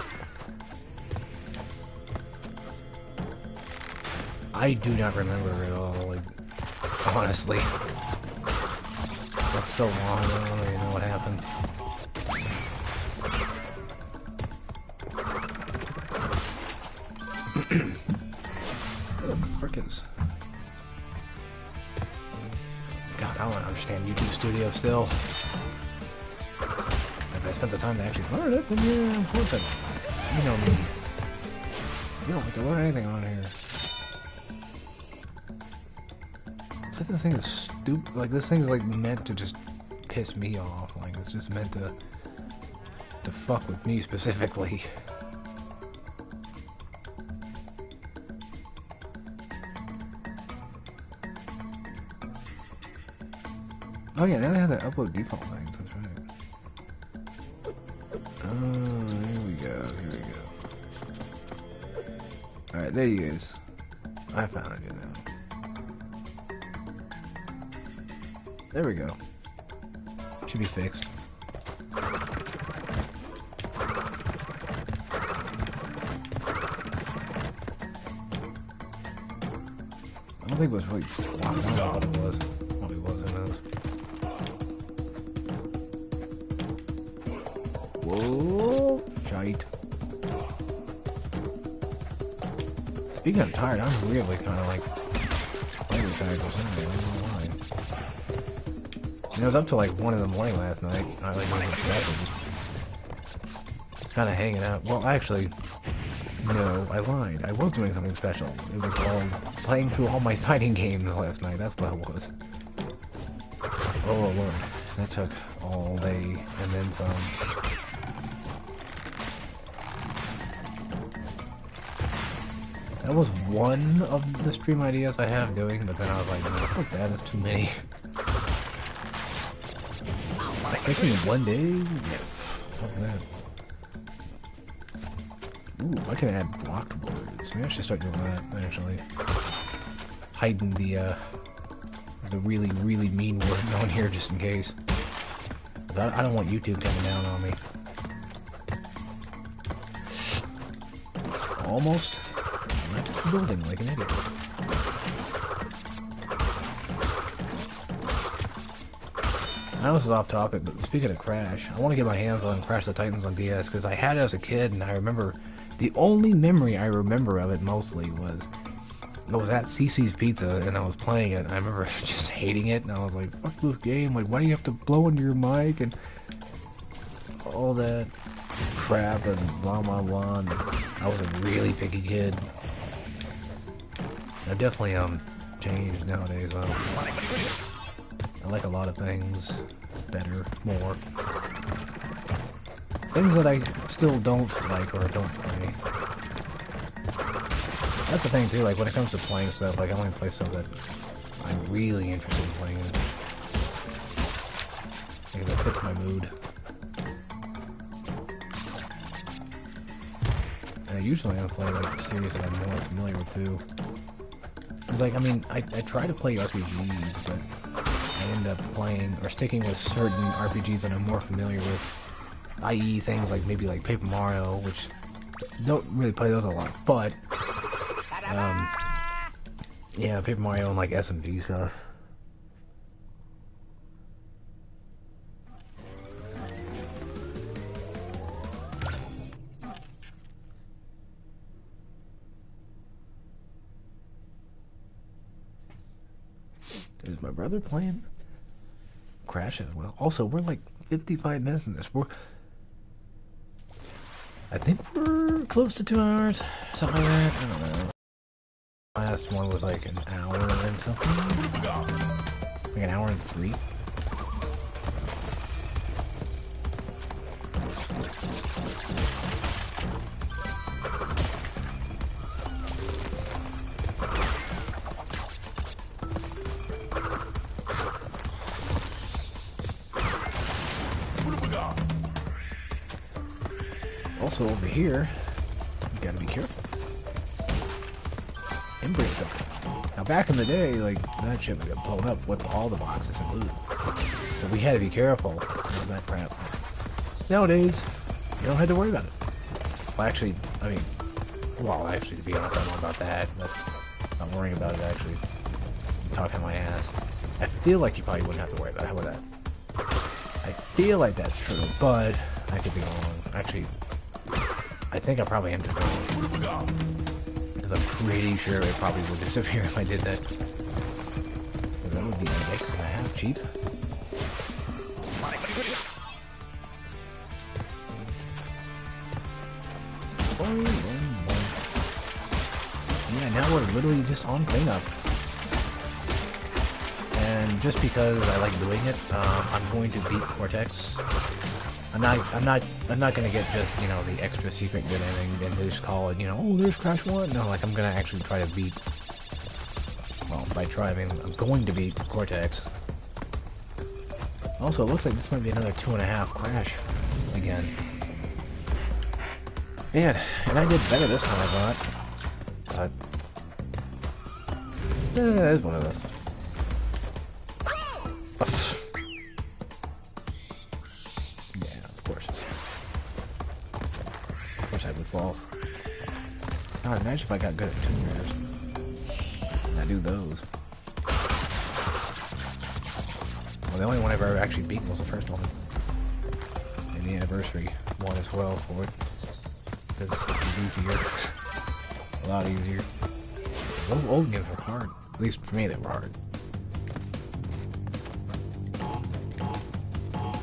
I do not remember at all, like, honestly. That's so long, I don't really know what happened. What the frick is... God, I don't understand YouTube Studio still. If I spent the time to actually learn it, then yeah, of course I... You know me. You don't like to learn anything on here. It's like this thing is stupid. Like, this thing is like meant to just piss me off. Like, it's just meant to fuck with me specifically. Oh yeah, now they have that upload default thing, that's right. Oh, here we go, here we go. Alright, there you guys. I found you now. There we go. Should be fixed. I don't think it was really... I don't know what it was. Probably wasn't this. Whoa! Shite. Speaking of tired, I'm really kind of like... slightly tired or something. I don't know why. I was up till like 1 in the morning last night. I like just kind of hanging out. Well, actually, no, I lied. I was doing something special. It was called playing through all my fighting games last night. That's what it was. Oh Lord, that took all day and then some. That was one of the stream ideas I have doing, but then I was like, no, fuck that, that's too many. Especially in one day? Yeah, fuck that. Ooh, I can add blocked words. Maybe I should start doing that, actually. Hiding the really, really mean words on here just in case. I don't want YouTube coming down on me. Almost. I'm not just building like an idiot. I know this is off topic, but speaking of Crash, I want to get my hands on Crash the Titans on DS, because I had it as a kid, and I remember, the only memory I remember of it mostly was, I was at CC's Pizza, and I was playing it, and I remember just hating it, and I was like, fuck this game, like, why do you have to blow into your mic, and all that crap, and blah, blah, blah, and I was a really picky kid. I've definitely, changed nowadays, I like a lot of things better, more. Things that I still don't like or don't play. That's the thing too, like when it comes to playing stuff, like I only play stuff that I'm really interested in playing. Because it fits my mood. And usually I play like series that I'm more familiar with too. It's like, I mean, I try to play RPGs, but I end up playing or sticking with certain RPGs that I'm more familiar with, i.e. things like maybe like Paper Mario, which don't really play those a lot, but yeah, Paper Mario and like SMP stuff. Is my brother playing Crash as well? Also, we're like 55 minutes in this. I think we're close to 2 hours, something like that. I don't know. Last one was like an hour and something. Like an hour and 3. Also over here, you gotta be careful. Embrace them. Now back in the day, like, that shit would get blown up with all the boxes and loot. So we had to be careful of that crap. Nowadays, you don't have to worry about it. Well, actually, I mean, well, actually, to be honest, I don't know about that, but I'm worrying about it, actually. I'm talking my ass. I feel like you probably wouldn't have to worry about it. How about that? I feel like that's true, but I could be wrong. Actually, I think I probably am just wrong. Because I'm pretty sure it probably would disappear if I did that. That would be an X.5 cheap. Yeah, now we're literally just on cleanup. And just because I like doing it, I'm going to beat Cortex. I'm not gonna get just, you know, the extra secret good ending and just call it, you know, oh, there's Crash 1. No, like, I'm gonna actually try to beat, well, by try, I mean, I'm going to beat Cortex. Also, it looks like this might be another 2.5 Crash again. Man, and I did better this time, I thought. But, it is one of those. I would fall. God, imagine if I got good at Tomb Raiders. I do those. Well, the only one I've ever actually beaten was the first one. And the anniversary one as well for it. Because it's easier. A lot easier. Those old games were hard. At least for me, they were hard.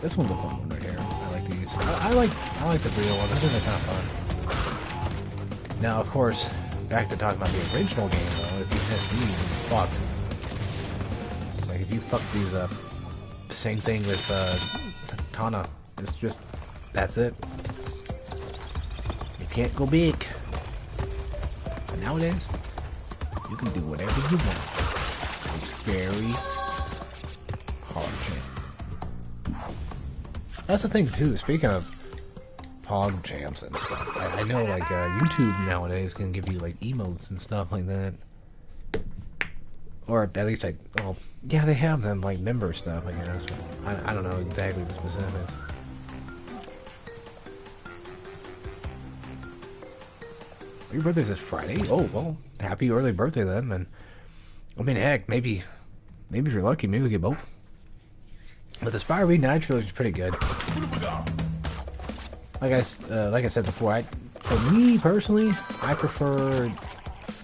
This one's a fun one right here. I like these. I like the real ones. I think they're kind of fun. Now, of course, back to talking about the original game, though, if you miss these, you're fucked. Like, if you fuck these up, same thing with, Tana. It's just, that's it. You can't go big. But nowadays, you can do whatever you want. It's very hard, champ. That's the thing, too. Speaking of Pog champs and stuff. I know, like, YouTube nowadays can give you, like, emotes and stuff like that. Or at least, like, well, yeah, they have them, like, member stuff, I guess. I don't know exactly the specifics. Your birthday's this Friday? Oh, well, happy early birthday then. And, I mean, heck, maybe if you're lucky, maybe we get both. But the N-Sane Trilogy is pretty good. Like I said before, for me personally, I prefer,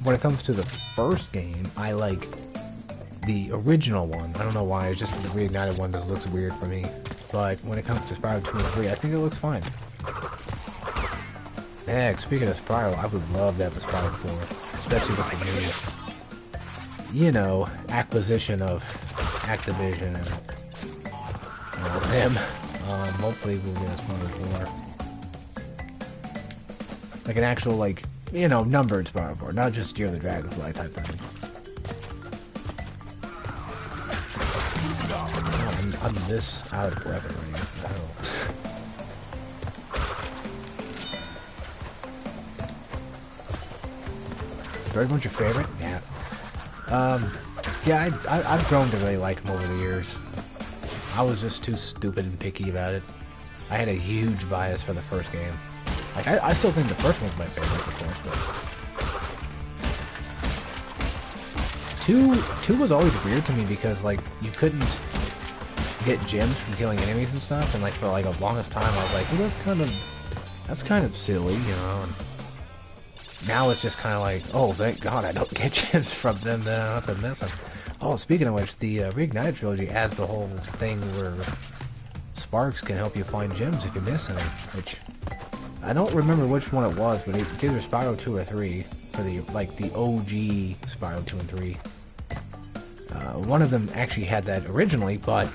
when it comes to the first game, I like the original one. I don't know why, it's just the Reignited one just looks weird for me. But when it comes to Spiral 2 and 3, I think it looks fine. Heck, speaking of Spiral, I would love to have the Spiral 4, especially with the new, you know, acquisition of Activision and them. Hopefully we'll get a Spiral 4. Like an actual, like, you know, numbered Spiral 4, not just Year of the Dragonfly type thing. Oh, I'm this out of breath already. Third one's your favorite? Yeah. Yeah, I've grown to really like them over the years. I was just too stupid and picky about it. I had a huge bias for the first game. Like, I still think the first one's my favorite, of course, but... Two was always weird to me because, like, you couldn't get gems from killing enemies and stuff, and, like, for, like, the longest time I was like, well, that's kind of silly, you know, and now it's just kind of like, oh, thank God I don't get gems from them, then I don't have to mess them. Oh, speaking of which, the Reignited Trilogy adds the whole thing where sparks can help you find gems if you miss any, which I don't remember which one it was, but it's either Spyro 2 or 3 for the OG Spyro 2 and 3. One of them actually had that originally, but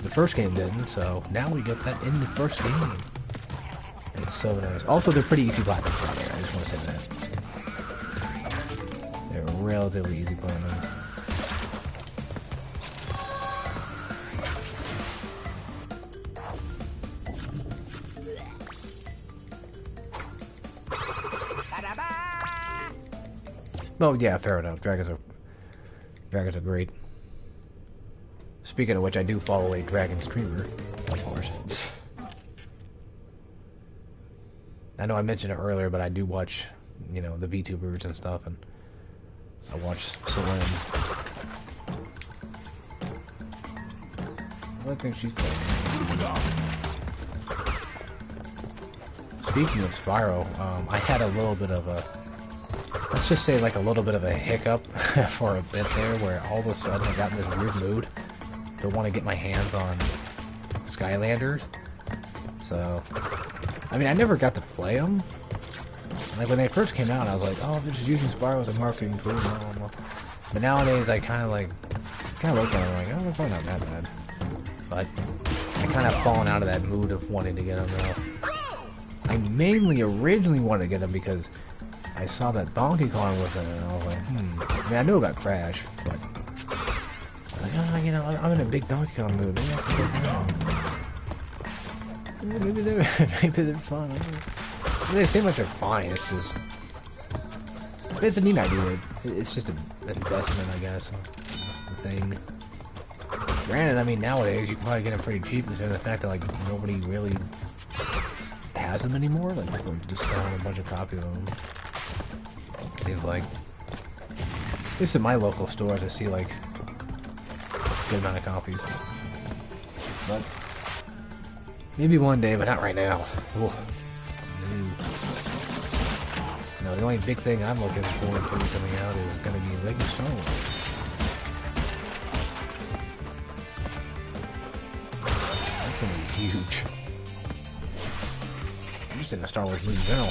the first game didn't, so now we get that in the first game. It's so nice. Also, they're pretty easy platforms out there, I just want to say that. They're relatively easy platforms. Oh yeah, fair enough. Dragons are great. Speaking of which, I do follow a dragon streamer, of course. I know I mentioned it earlier, but I do watch, you know, the VTubers and stuff, and I watch Celine. I think she's funny. Speaking of Spyro, I had a little bit of a, let's just say like a little bit of a hiccup for a bit there, where all of a sudden I got in this weird mood to want to get my hands on Skylanders. So, I mean, I never got to play them. Like when they first came out, I was like, oh, they're just using Spyro as a marketing tool, blah, blah, blah. But nowadays, I kind of look at them like, oh, they're probably not that bad. But I kind of fallen out of that mood of wanting to get them now. I mainly originally wanted to get them because I saw that Donkey Kong was in it, and I was like, I mean, I knew about Crash, but like, oh, you know, I'm in a big Donkey Kong mood. Maybe I can get them. Maybe they're fun. They seem like they're fine. It's just, it's a neat idea. It's just an investment, I guess. The thing. Granted, I mean, nowadays you can probably get them pretty cheap considering the fact that like nobody really has them anymore. Like people are just selling a bunch of copies of them. Seems like, at least in my local stores, I see like a good amount of copies. But maybe one day, but not right now. Ooh. No, the only big thing I'm looking forward to coming out is going to be Lego Star Wars. That's going to be huge. I'm just in the Star Wars movie now.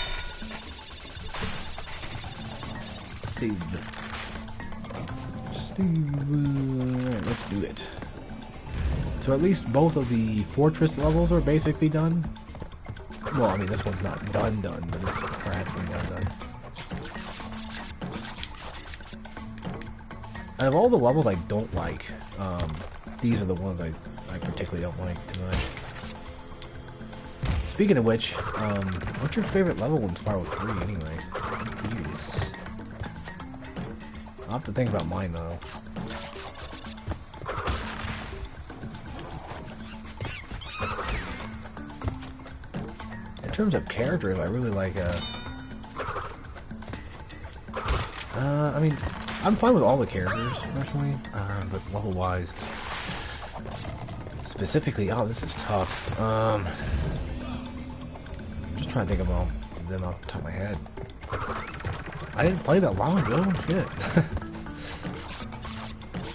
Steve. Let's do it. So at least both of the fortress levels are basically done. Well, I mean, this one's not done, but it's practically done. Out of all the levels I don't like, these are the ones I particularly don't like too much. Speaking of which, what's your favorite level in Spyro 3 anyway? Jeez. I'll have to think about mine though. In terms of characters, I really like, I mean, I'm fine with all the characters, personally, but level-wise, specifically, oh, this is tough, I'm just trying to think about them off the top of my head. I didn't play that long ago, shit.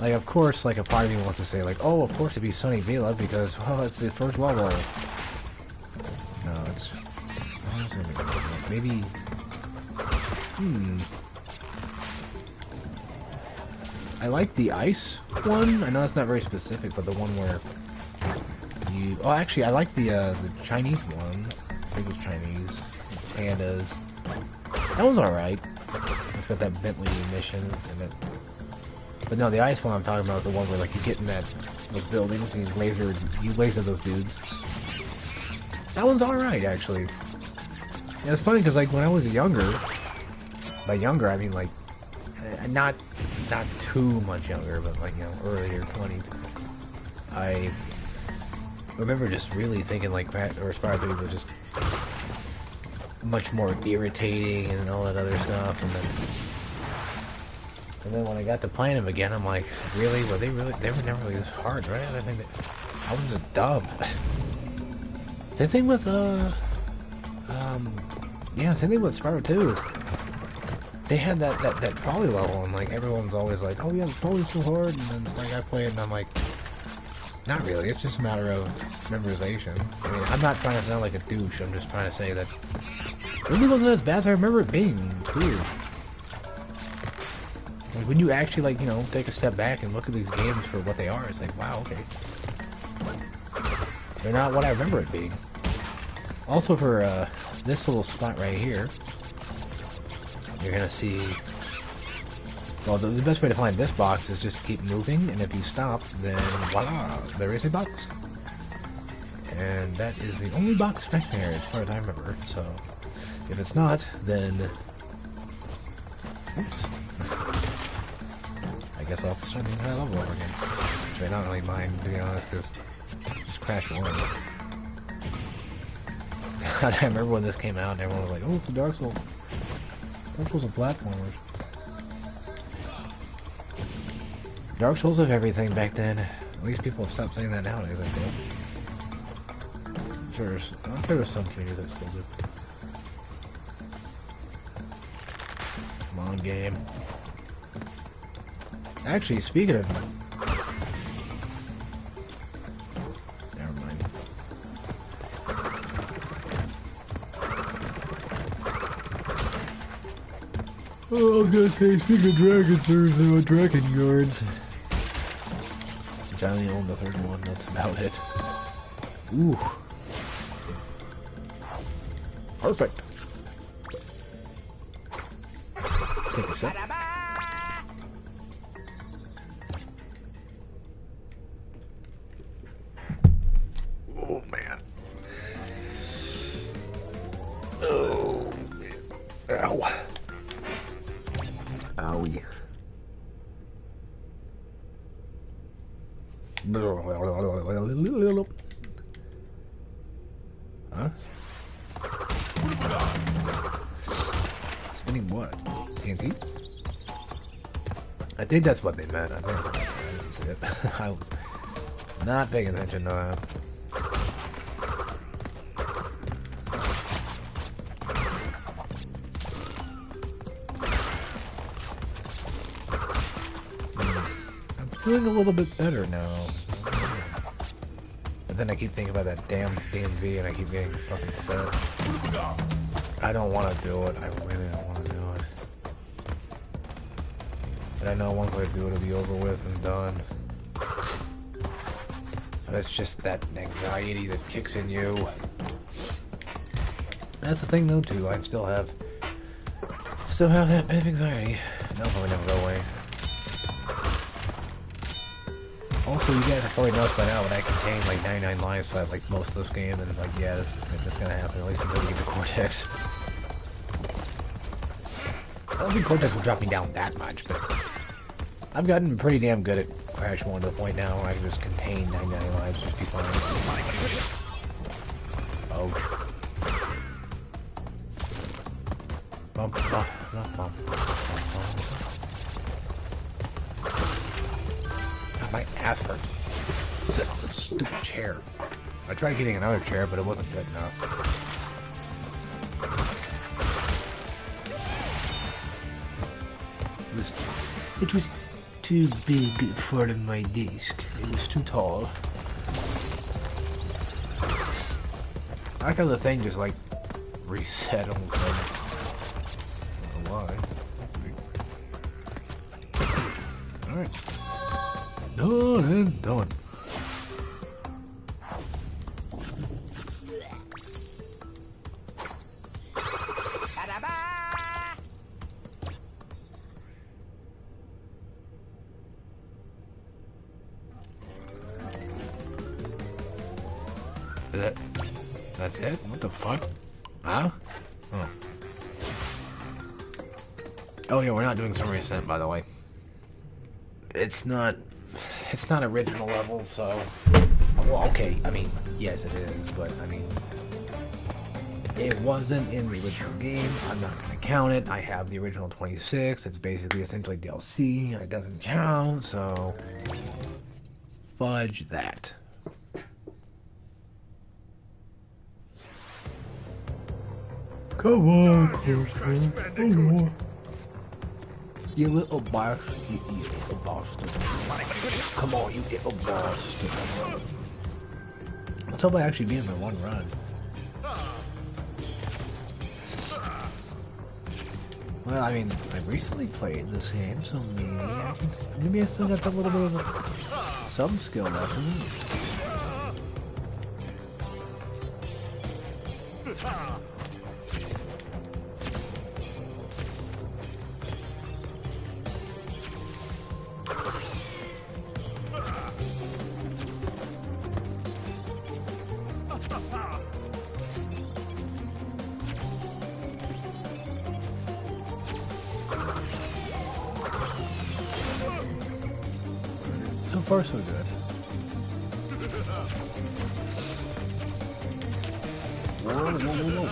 Like, of course, like, a part of me wants to say, like, oh, of course it'd be Sunny Villa, because, well, it's the first level. No, it's... maybe... I like the ice one. I know that's not very specific, but the one where you... Oh, actually, I like the Chinese one. I think it's Chinese. Pandas. That one's alright. It's got that Bentley mission in it. But no, the ice one I'm talking about is the one where like you get in those buildings and you laser those dudes. That one's alright, actually. Yeah, it's funny because like when I was younger, by younger I mean like not too much younger, but like, you know, earlier 20s. I remember just really thinking like Spyro 3 was just much more irritating and all that other stuff, and then when I got to playing them again, I'm like, really? They were never really this hard, right? I think I was just dumb. Same thing with yeah, same thing with Spyro 2 is they had that trolley level, and like everyone's always like, oh yeah, the trolley's so hard, and then it's like I play it, and I'm like, not really. It's just a matter of memorization. I mean, I'm not trying to sound like a douche. I'm just trying to say that it really wasn't as bad as I remember it being. It's weird. Like when you actually like, you know, take a step back and look at these games for what they are, it's like, wow, okay, they're not what I remember it being. Also, for this little spot right here, you're gonna see. Well, the best way to find this box is just to keep moving, and if you stop, then voila, there is a box. And that is the only box back there, as far as I remember. So, if it's not, then oops. I guess I'll have to start the entire level over again. Which I don't really mind, to be honest, because just crashed one. I remember when this came out, and everyone was like, "Oh, it's the Dark Souls. Dark Souls are platformers." Dark Souls have everything back then. At least people have stopped saying that nowadays, I feel. I'm sure there's some communities that still do. Come on, game. Actually, speaking of... Never mind. Oh, I was gonna say, speaking of dragons, there's dragon guards. I only own the third one, that's about it. Ooh. Perfect. Take a sip. Oh, man. Oh, man. Ow. Owie. Huh? Spinning what? TNT? I think that's what they meant. I didn't see it. I was not paying attention to that. I'm feeling a little bit better now. But then I keep thinking about that damn DMV and I keep getting fucking upset. I don't want to do it. I really don't want to do it. But I know once I do it, it'll be over with and done. But it's just that anxiety that kicks in you. That's the thing though too. I still have that bit of anxiety. That'll probably never go away. Also, you guys have probably noticed by now, but I contain like 99 lives by like most of this game, and it's like, yeah, that's gonna happen, at least until we get the Cortex. I don't think Cortex will drop me down that much, but I've gotten pretty damn good at Crash 1 to the point now where I can just contain 99 lives, just be fine. Oh. Bump, bump, bump, bump. My ass hurts. Sit on this stupid chair. I tried getting another chair, but it wasn't good enough. It was too big for my desk. It was too tall. I like how the thing just like reset on the sudden. I don't know why. Alright. Done and done. That's it? What the fuck? Huh? Oh. Oh yeah, we're not doing Summary Ascent, by the way. It's not original level, so... Well, okay, I mean, yes it is, but, I mean... It wasn't in the original game, I'm not gonna count it. I have the original 26, it's basically essentially DLC, and it doesn't count, so... Fudge that. Come on, come on. You little bastard, you little bastard. Come on, you little bastard. Let's hope I actually beat him in one run. Well, I mean, I recently played this game, so maybe I still got a little bit of some skill left in me. So far, so good. Whoa.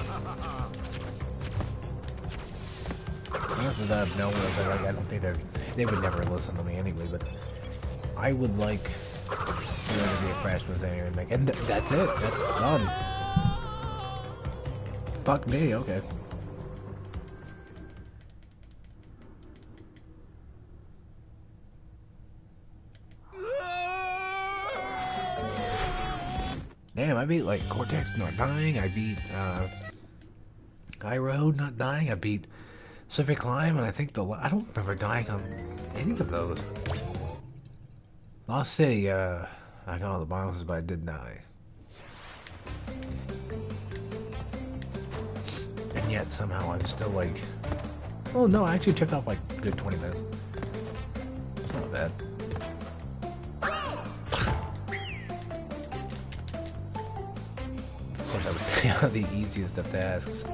This is out of nowhere, but like, I don't think they would never listen to me anyway, but I would like there to be a Crash Museum remake, and that's it. That's done. Fuck me, okay. Damn, I beat like Cortex not dying, I beat High Road not dying, I beat Civic Climb, and I think I don't remember dying on any of those. Lost City, I got all the bonuses, but I did die. And yet somehow I'm still like, oh no, I actually took off like a good 20 minutes. It's not bad. Of course, that would be the easiest of tasks.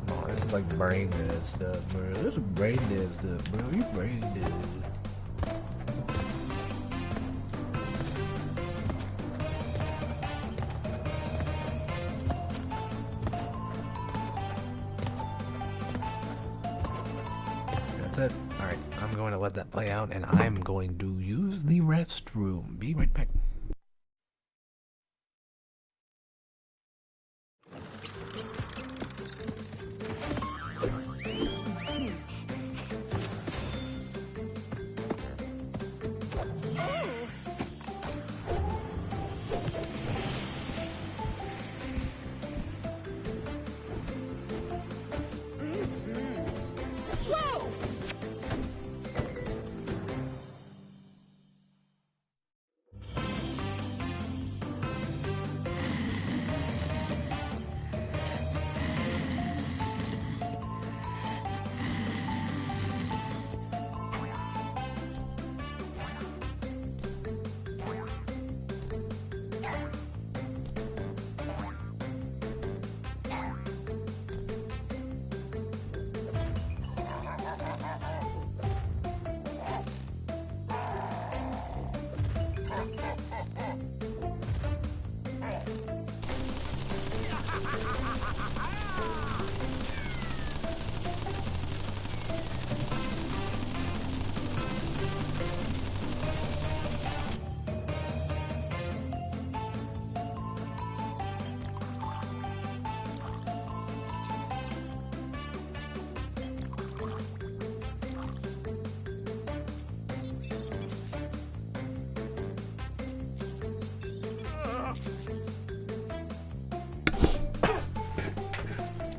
Oh, this is like brain dead stuff, bro. This is brain dead stuff, bro. You brain dead. That's it. Alright, I'm going to let that play out, and I'm going to use the restroom. Be right back.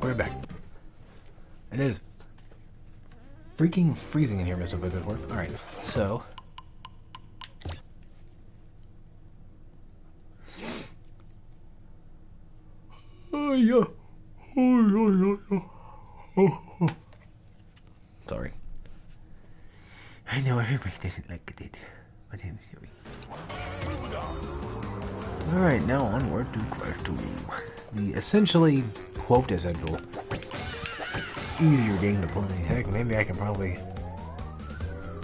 We're back. It is freaking freezing in here, Mr. Bigglesworth. Alright, so. Oh, yeah. Oh. Sorry. I know everybody doesn't like it, but I'm sorry. Alright, now onward to Crash-Thon. The essentially, quote essential, easier game to play. Heck, maybe I can probably...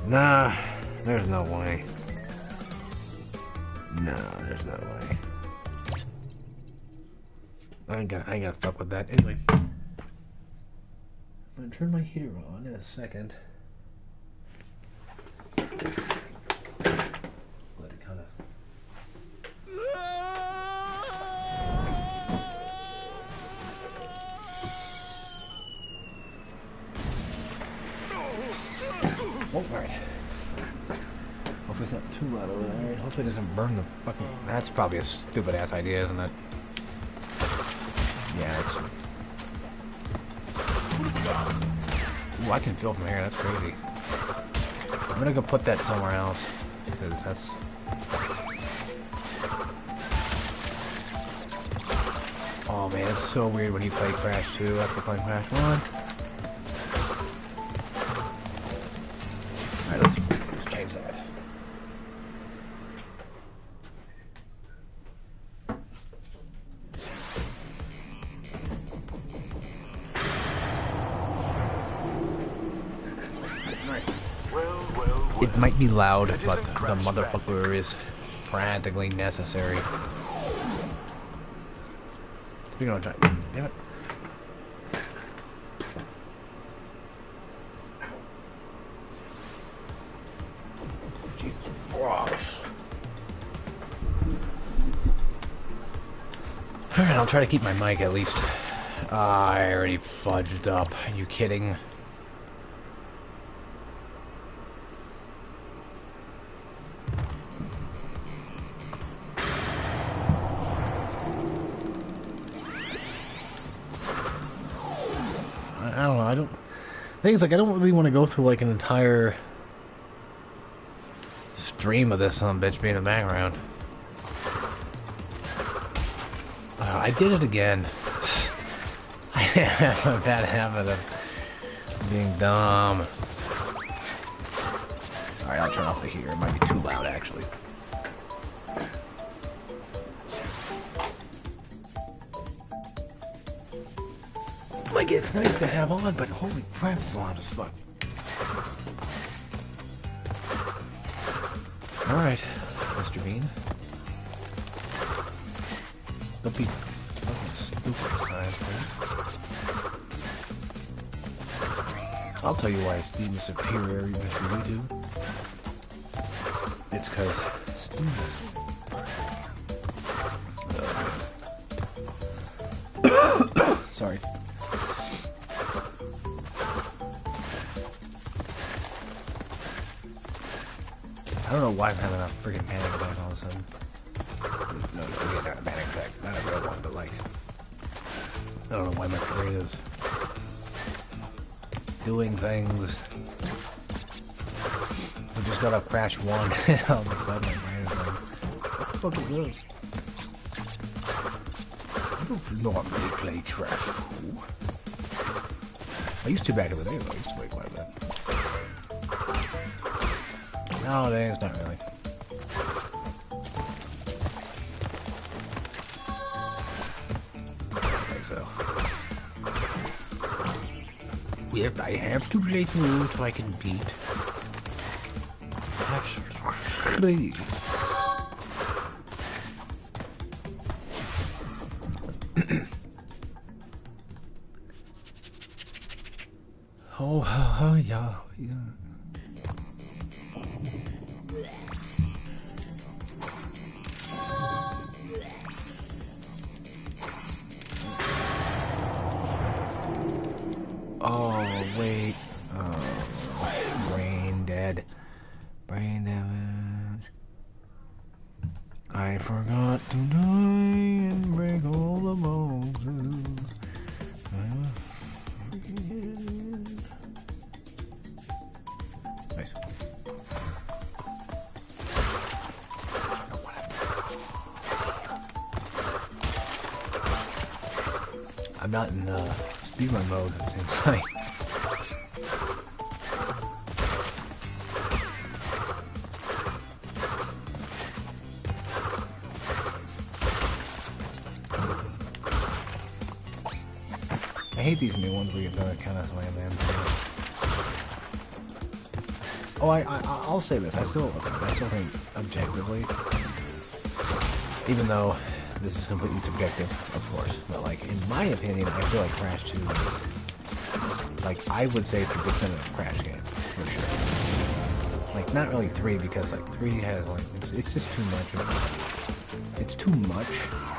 Nah, there's no way. No, there's no way. I ain't gonna fuck with that. Anyway. I'm gonna turn my heater on in a second. Let it kinda... Hopefully it's not too loud over there. Hopefully it doesn't burn the fucking... That's probably a stupid ass idea, isn't it? Yeah, it's... Ooh, I can feel from here. That's crazy. I'm gonna go put that somewhere else. Because that's... Oh man, it's so weird when you play Crash 2 after playing Crash 1. Alright, let's change that. It might be loud, but the motherfucker is practically necessary. You're gonna try. Damn it. Jesus Christ. Alright, I'll try to keep my mic at least. I already fudged up. Are you kidding? I don't know, I don't... The thing is, like, I don't really want to go through, like, an entire stream of this son of a bitch being in the background. I did it again. I have a bad habit of being dumb. Alright, I'll turn off the heater. It might be too loud, actually. Like, it's nice to have on, but holy crap, it's loud as fuck. Alright, Mr. Bean. Don't be fucking stupid this time, please. I'll tell you why Steam is superior, Mr. Redo. It's because Steam is... Sorry. I don't know why I'm having a freaking panic attack all of a sudden. No, again, not a panic attack. Not a real one, but like... I don't know why my brain is... doing things. We just got off Crash 1, and all of a sudden my brain is like... What the fuck is this? I don't normally play Crash 2. I used to back in the day, though. I used to play quite a bit. Nowadays, not really. Okay, so... If I have to play through so I can beat... Actually... Oh, yeah, yeah. Oh, wait. Oh, brain dead. Brain damage. I forgot to die and break all the bones. Nice. I'm not in speedrun mode, it seems like. I hate these new ones where you have to kind of slam them. Oh, I'll say this. I still think objectively, even though this is completely subjective, of course, but like in my opinion, I feel like Crash 2 is, like, I would say it's a definitive Crash game for sure. Like, not really 3, because like 3 has like it's just too much of, it's too much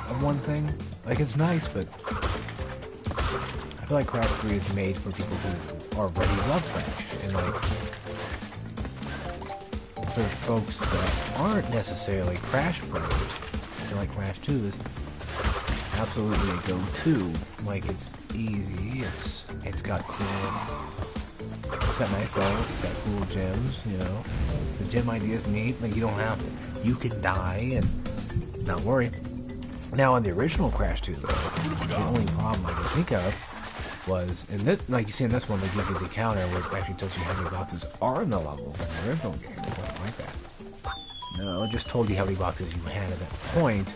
of one thing. Like, it's nice, but I feel like Crash 3 is made for people who already love Crash, and like for folks that aren't necessarily Crash players, I feel like Crash 2 is absolutely a go-to. Like, it's easy, it's got nice levels, it's got cool gems, you know. The gem idea is neat, like you don't have to. You can die and not worry. Now on the original Crash 2 though, the only problem I can think of was, in this, like you see in this one, they give you the counter where it actually tells you how many boxes are in the level. In the original game, it wasn't like that. No, it just told you how many boxes you had at that point,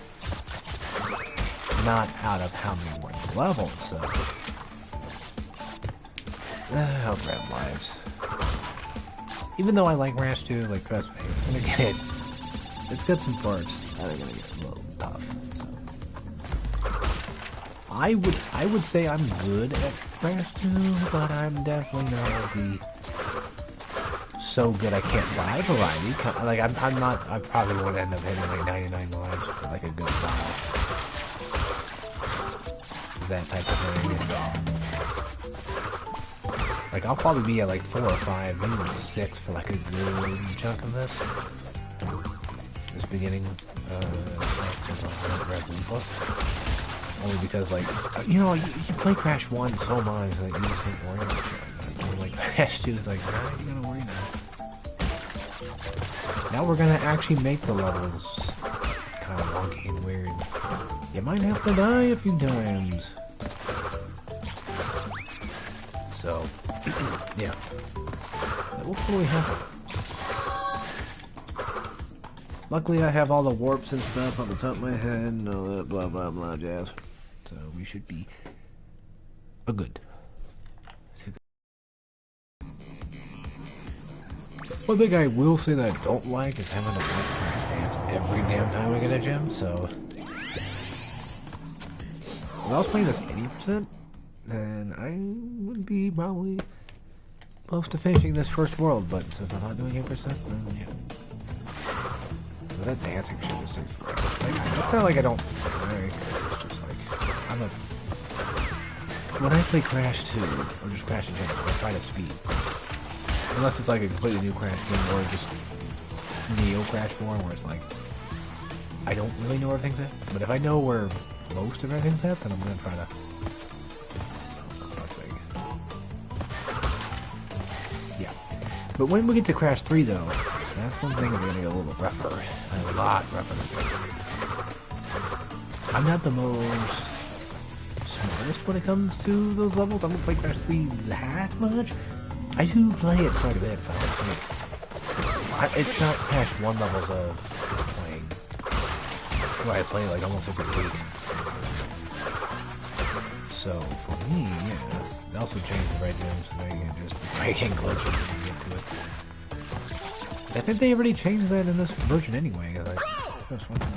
not out of how many were in the level, so... I'll grab lives. Even though I like Crash 2, like, trust me, it's gonna get... It's got some parts that are gonna get a little tough, so... I would say I'm good at Crash 2, but I'm definitely not gonna be so good I can't buy variety. Like, I'm not... I probably won't end up hitting, like, 99 lives for, like, a good buy. That type of thing. Like, I'll probably be at like 4 or 5, maybe even 6 for like a good chunk of this. This beginning, only because, like, you know, you play Crash 1 so much that you just don't worry about it. Like, Crash 2 is like, nah, you gotta worry now. Now we're gonna actually make the levels kind of wonky and weird. You might have to die a few times. So, yeah, that will totally happen. Luckily I have all the warps and stuff on the top of my head and all that blah blah blah jazz. So we should be good. One thing I will say that I don't like is having to watch Crash dance every damn time I get a gem, so... If I was playing this 80%, then I would be probably close to finishing this first world, but since I'm not doing 8%, then yeah. But that dancing shit just takes forever. Like, it's not like I don't like it, it's just like, I'm a... When I play Crash 2, or just Crash in general, I try to speed. Unless it's like a completely new Crash game, or just Neo Crash form, where it's like, I don't really know where everything's at, but if I know where most of everything's at, then I'm gonna try to... Yeah. But when we get to Crash 3, though, that's one thing that's gonna get a little rougher. A lot rougher than I'm not the most smartest when it comes to those levels. I don't play Crash 3 that much. I do play it quite a bit, if I don't play it. It's not Crash 1 levels of playing. Where I play like almost every week. So, for me, yeah. They also changed the red gems so they can just breaking glitches when you get to it. I think they already changed that in this version anyway. Like, just one time.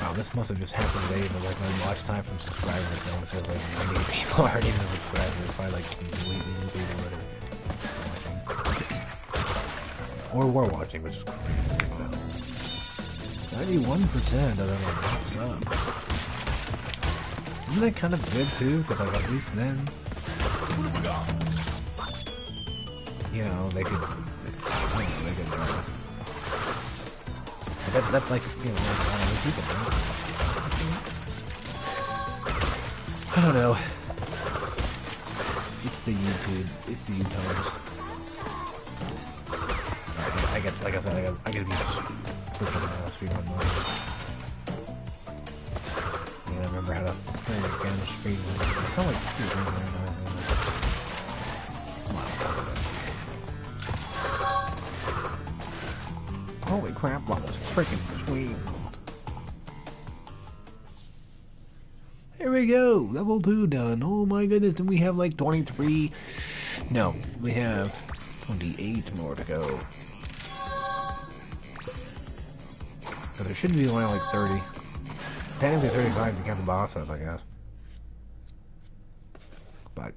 Wow, this must have just happened today, but like my watch time from subscribers now, it says like 98 people already in the subscribers. Probably like completely new people that are watching. Or were watching, which is crazy. 91% of them are not sub. Isn't that kind of good too? Because like at least then, you know, they could, that's like, you know, like a lot of new people, right? I don't know. It's the YouTube, it's the YouTubers. I get, like I said, I gotta be freaking speedrun mode. I remember how to play the game speedrun. It's not like speedrun right now. Holy crap, that was freaking sweet. There we go, level 2 done. Oh my goodness, and we have like 23. No, we have 28 more to go. But there should be only like 30. Technically 35 if you count the bosses, I guess. But...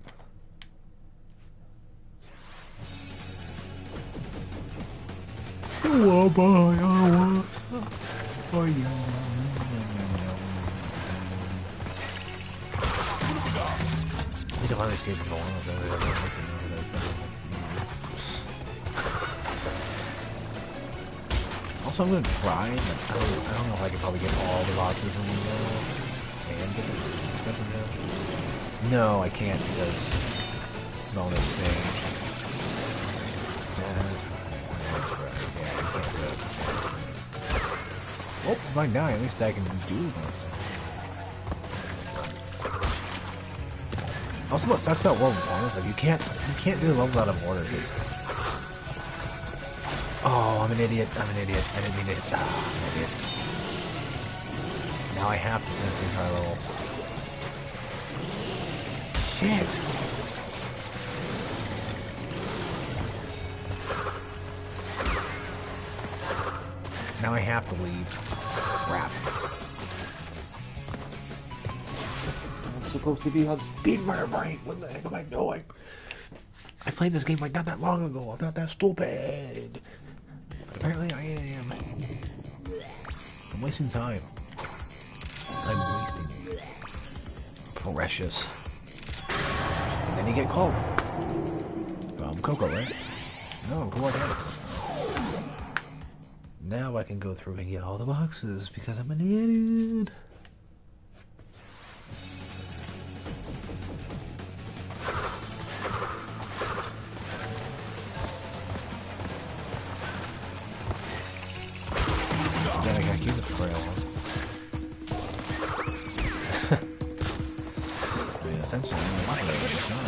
think I've only escaped from the one of Also, I'm gonna try, but I don't know if I can probably get all the boxes in one go and get the stuff in there. No, I can't because bonus stage. That's right. Yeah, I can't do it. Oh, if I die, at least I can do that. Also, what sucks about World of Warcraft is like you can't do levels out of order. Oh, I'm an idiot. I didn't mean it. I'm an idiot. Now I have to finish the entire level. Shit. Now I have to leave. Crap. I'm supposed to be on speed runner brain. What the heck am I doing? I played this game like not that long ago. I'm not that stupid. Apparently I am. I'm wasting time. I'm wasting it. Precious. And then you get called. Coco, right? No, go ahead. Now I can go through and get all the boxes because I'm an idiot. Then I gotta keep the frail one. I mean, essentially, I'm not going to get it done.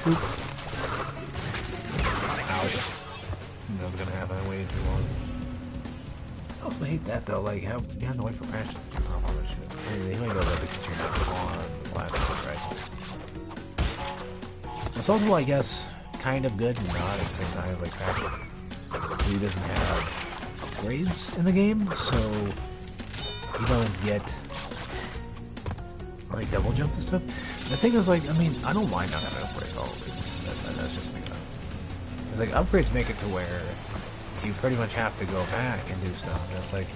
Oop. Ouch. That was gonna happen. I waited too long. I also hate that though, like, how you have to wait for Crash to do all that shit. I mean, they only know that because you're not on the platform, right? It's also, I guess, kind of good and not at the same time as like Crash. He doesn't have upgrades in the game, so you don't get like double jump and stuff. The thing is, like, I mean, I don't mind not having upgrades all of it. That's just me. It's like upgrades make it to where you pretty much have to go back and do stuff. That's like,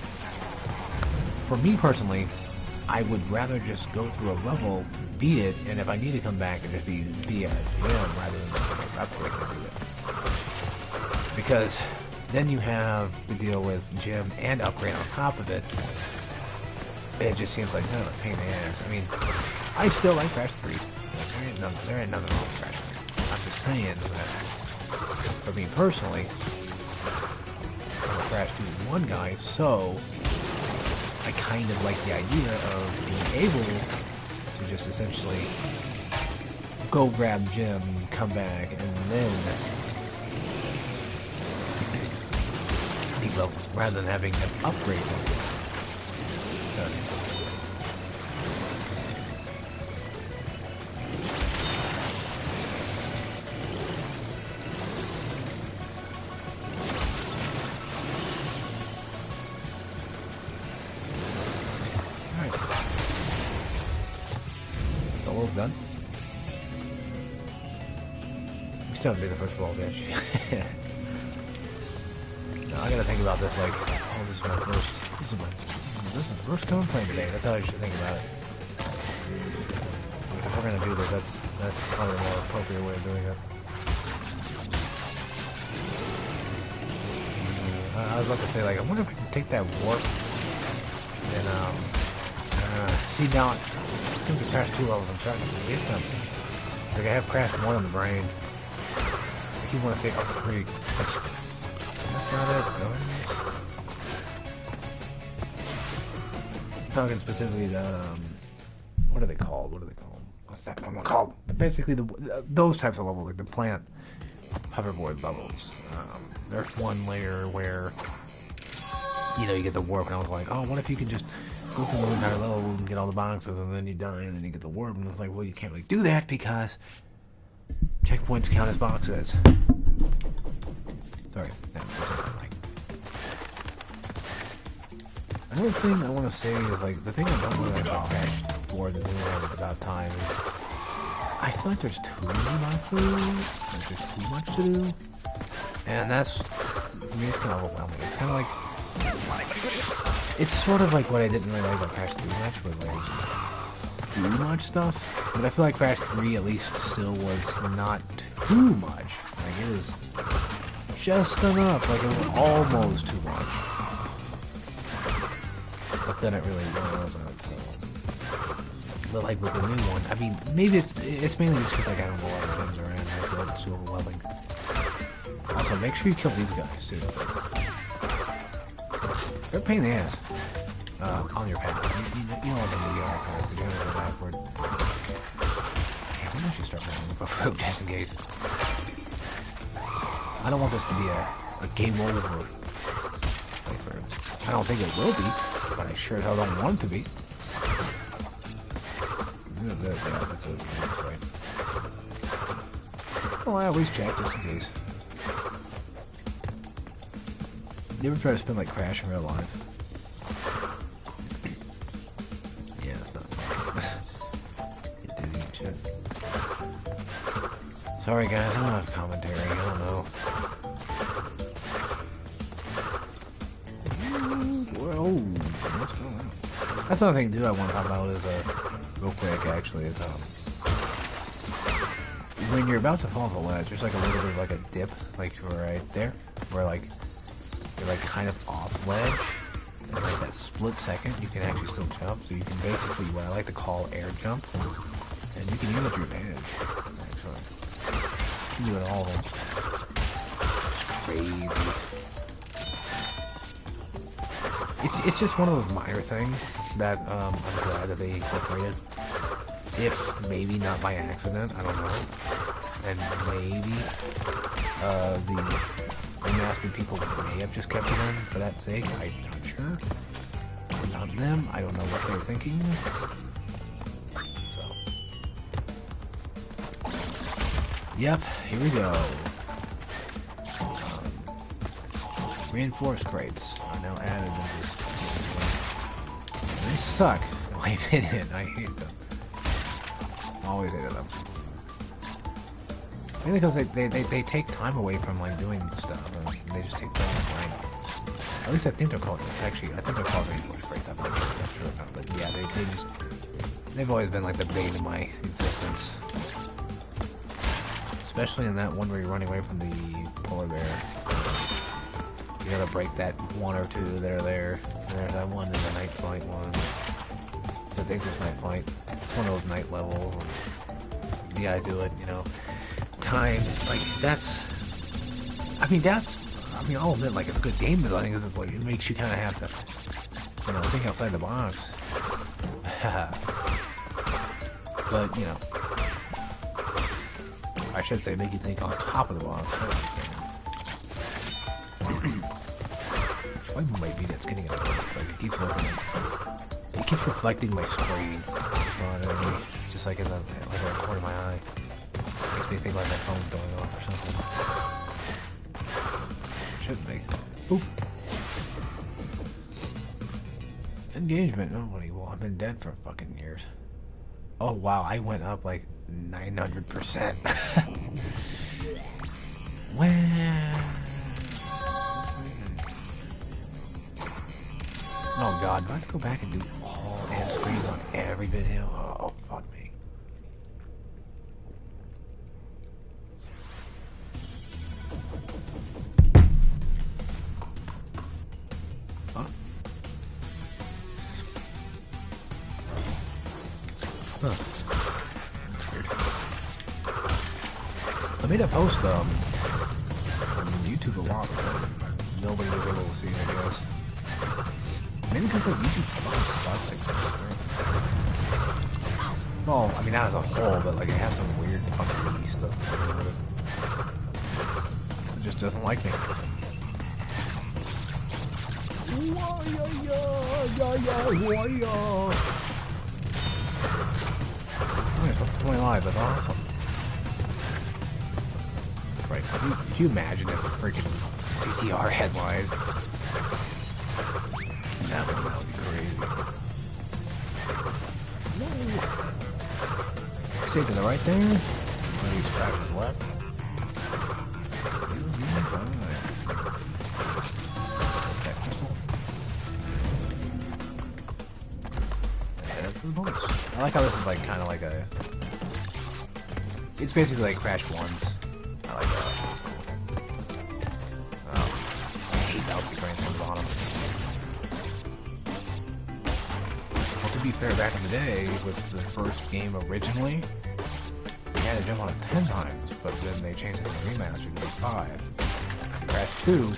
for me personally, I would rather just go through a level, beat it, and if I need to come back and just be a GM rather than like upgrade to do it. Because then you have to deal with gym and upgrade on top of it. It just seems like kind of a pain in the ass. I mean, I still like Crash 3. There ain't nothing wrong with Crash 3. I'm just saying that, for me personally, I'm a Crash 2 1 guy, so I kind of like the idea of being able to just essentially go grab Jim, come back, and then beat levels, rather than having an upgrade level. Done. We still haven't made the first ball, bitch. No, I gotta think about this like, oh, this is my first. This is the first time I'm playing today. That's how I should think about it. If we're gonna do this, that's probably a more appropriate way of doing it. I was about to say, like, I wonder if I can take that warp and see now. I think the Crash 2 levels, I'm starting to forget them. Like, I have Crash 1 in the brain. I keep wanting to say Up the Creek. That's not it, though. Talking specifically the, what are they called? What's that one called? But basically, those types of levels, like the plant hoverboard levels. There's one layer where, you know, you get the warp, and I was like, oh, what if you could just go through the entire level and get all the boxes, and then you die, and then you get the warp, and it's like, well, you can't really do that because checkpoints count as boxes. Sorry. Another thing I want to say is, like, the thing I don't really like about Crash 4 that we learned about time is, I feel like there's too many boxes. There's just too much to do. And that's, I mean, it's kind of overwhelming. It's kind of like, it's sort of like what I didn't really like about Crash 3 much, but like, too much stuff. But I feel like Crash 3 at least still was not too much. Like, it was just enough. Like, it was almost too much. But then it really wasn't, so. But like with the new one, I mean, maybe it's mainly just because like, I don't know a lot of things around. I feel like it's too overwhelming. Also, make sure you kill these guys, too. They're a pain in the ass. On your path. You know what they are, but you're gonna go backward. Okay, maybe I should start running for fruit, just in case. I don't want this to be a game over playthrough. I don't think it will be, but I sure as hell don't want it to be. That's it, yeah, that's it. That's right. Well, I always check just in case. You ever try to spin like Crash in real life? Yeah, it's not fun. Get dizzy and shit. Sorry guys, I don't have commentary, I don't know. Whoa, what's going on? That's another thing too I want to talk about is, real quick actually, is, when you're about to fall off a ledge, there's like a little bit of like a dip, like right there, where like, you're like kind of off ledge, and like that split second you can actually still jump, so you can basically, what I like to call air jump, and you can use it to your advantage, actually. You can do it all of them. It's crazy. It's just one of those minor things that I'm glad that they incorporated. If maybe not by accident, I don't know. And maybe the remastered people may have just kept it in for that sake. I'm not sure. Not them. I don't know what they were thinking. So. Yep, here we go. Reinforced crates are now added in this. They suck, in my opinion. I hate them. Always hated them. Mainly because they take time away from like doing stuff, and they just take time away. At least I think they're called. Actually, I think they're called reinforced crates. I'm not sure if that's true or not, but yeah, they've always been like the bane of my existence. Especially in that one where you're running away from the polar bear. You gotta break that one or two that are there. And there's that one in the night flight one. It's a dangerous night flight. It's one of those night levels. You gotta do it, you know. Time, like, that's... I mean, I'll admit, like, it's a good game design because it's like, it makes you kind of have to, you know, think outside the box. But, you know, I should say make you think on top of the box. Why might be that's getting it? Like, it keeps looking. It keeps reflecting my screen in front of me. It's just like in the corner of my eye. Makes me think like my phone's going off or something. Shouldn't make. Oop. Engagement. Nobody will. I've been dead for fucking years. Oh wow, I went up like 900%. Well. Oh god, do I have to go back and do all damn screens on every video? Oh, fuck me. Huh? Huh. That's weird. I made a post, on YouTube a while ago. Nobody was able to see it, I guess. Maybe because like YouTube fucking sucks like this. Well, I mean not as a whole, but like it has some weird fucking stuff. It just doesn't like me. Nice, 20 lives, that's awesome. Right, could you imagine if freaking CTR had lives? That would be crazy. stay to the right there. One of these scratches left. You'll be fine. Okay, crystal. And for the bonus. I like how this is like kind of like a. It's basically like Crash 1's. I like that. That's cool. Oh, I hate bouncy cranes on the bottom. Well, to be fair, back in the day, with the first game originally, you had to jump on it 10 times, but then they changed it to the remaster to 5. Crash 2,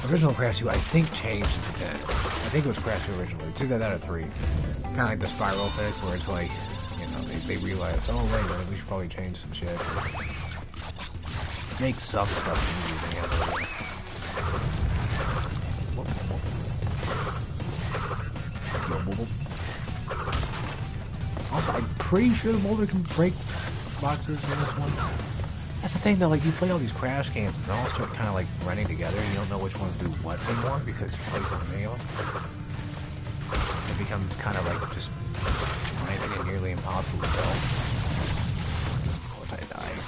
original Crash 2, I think changed it to 10. I think it was Crash 2 originally. It's either that or 3. Kind of like the spiral effect, where it's like, you know, they realize, oh wait a minute, we should probably change some shit. Make some stuff easy again. Also, I'm pretty sure the boulder can break boxes in this one. That's the thing though, like you play all these Crash games and they all start kind of like running together and you don't know which ones do what anymore because you play so many of them. It becomes kind of like just, in my opinion, nearly impossible to tell. Of course I died.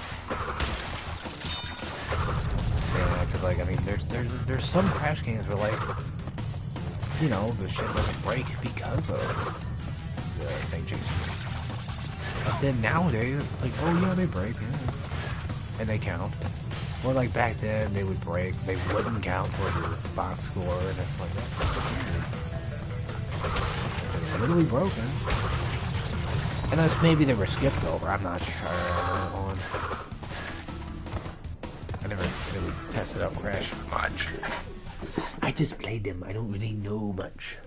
Yeah, because like, I mean, there's some Crash games where like, you know, the shit doesn't break because of the thing chasing you. But then nowadays, it's like, oh yeah, they break, yeah. And they count. Or like back then, they would break, they wouldn't count towards your box score, and it's like, that's weird. They're literally broken. Unless maybe they were skipped over, I'm not sure on. I never really tested out Crash much. I just played them, I don't really know much.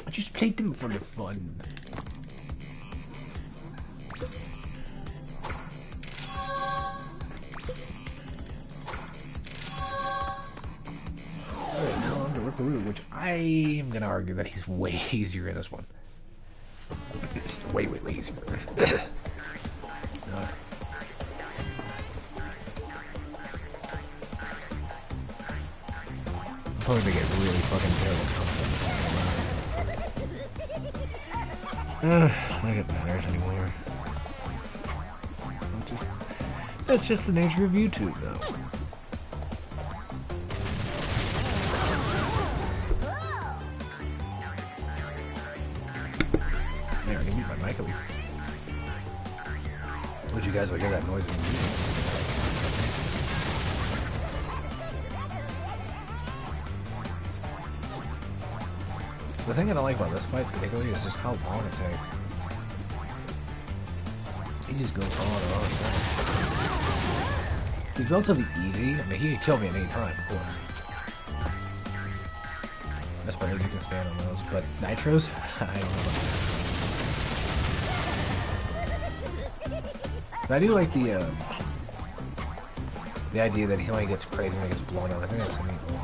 I just played them for the fun. Alright, now on to Ripperoo, which I am gonna argue that he's way easier in this one. Way easier. I'm probably gonna get really fucking terrible. Not it matters anymore. That's just the nature of YouTube, though. There, I can mute my mic at least. Would you guys will hear that noise when you mute? The thing I don't like about this fight particularly is just how long it takes. He just goes on and on and on. He's relatively easy. I mean, he could kill me at any time, of course. That's better if you can stand on those. But nitros? I don't know about that. But I do like the idea that he only gets crazy when he gets blown up. I think that's something cool.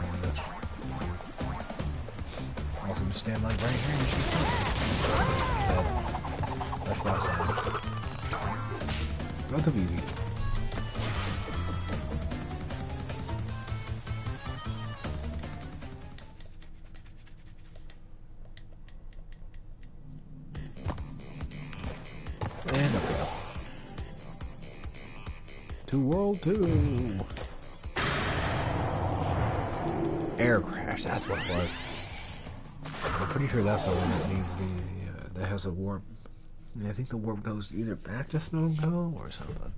Also, just stand like right here and shoot. That's left side. Relatively easy. And up we go. To World 2. Air crash, that's what it was. I'm pretty sure that's the one that needs the, that has a warp. I think the warp goes either back to Snow Go or something.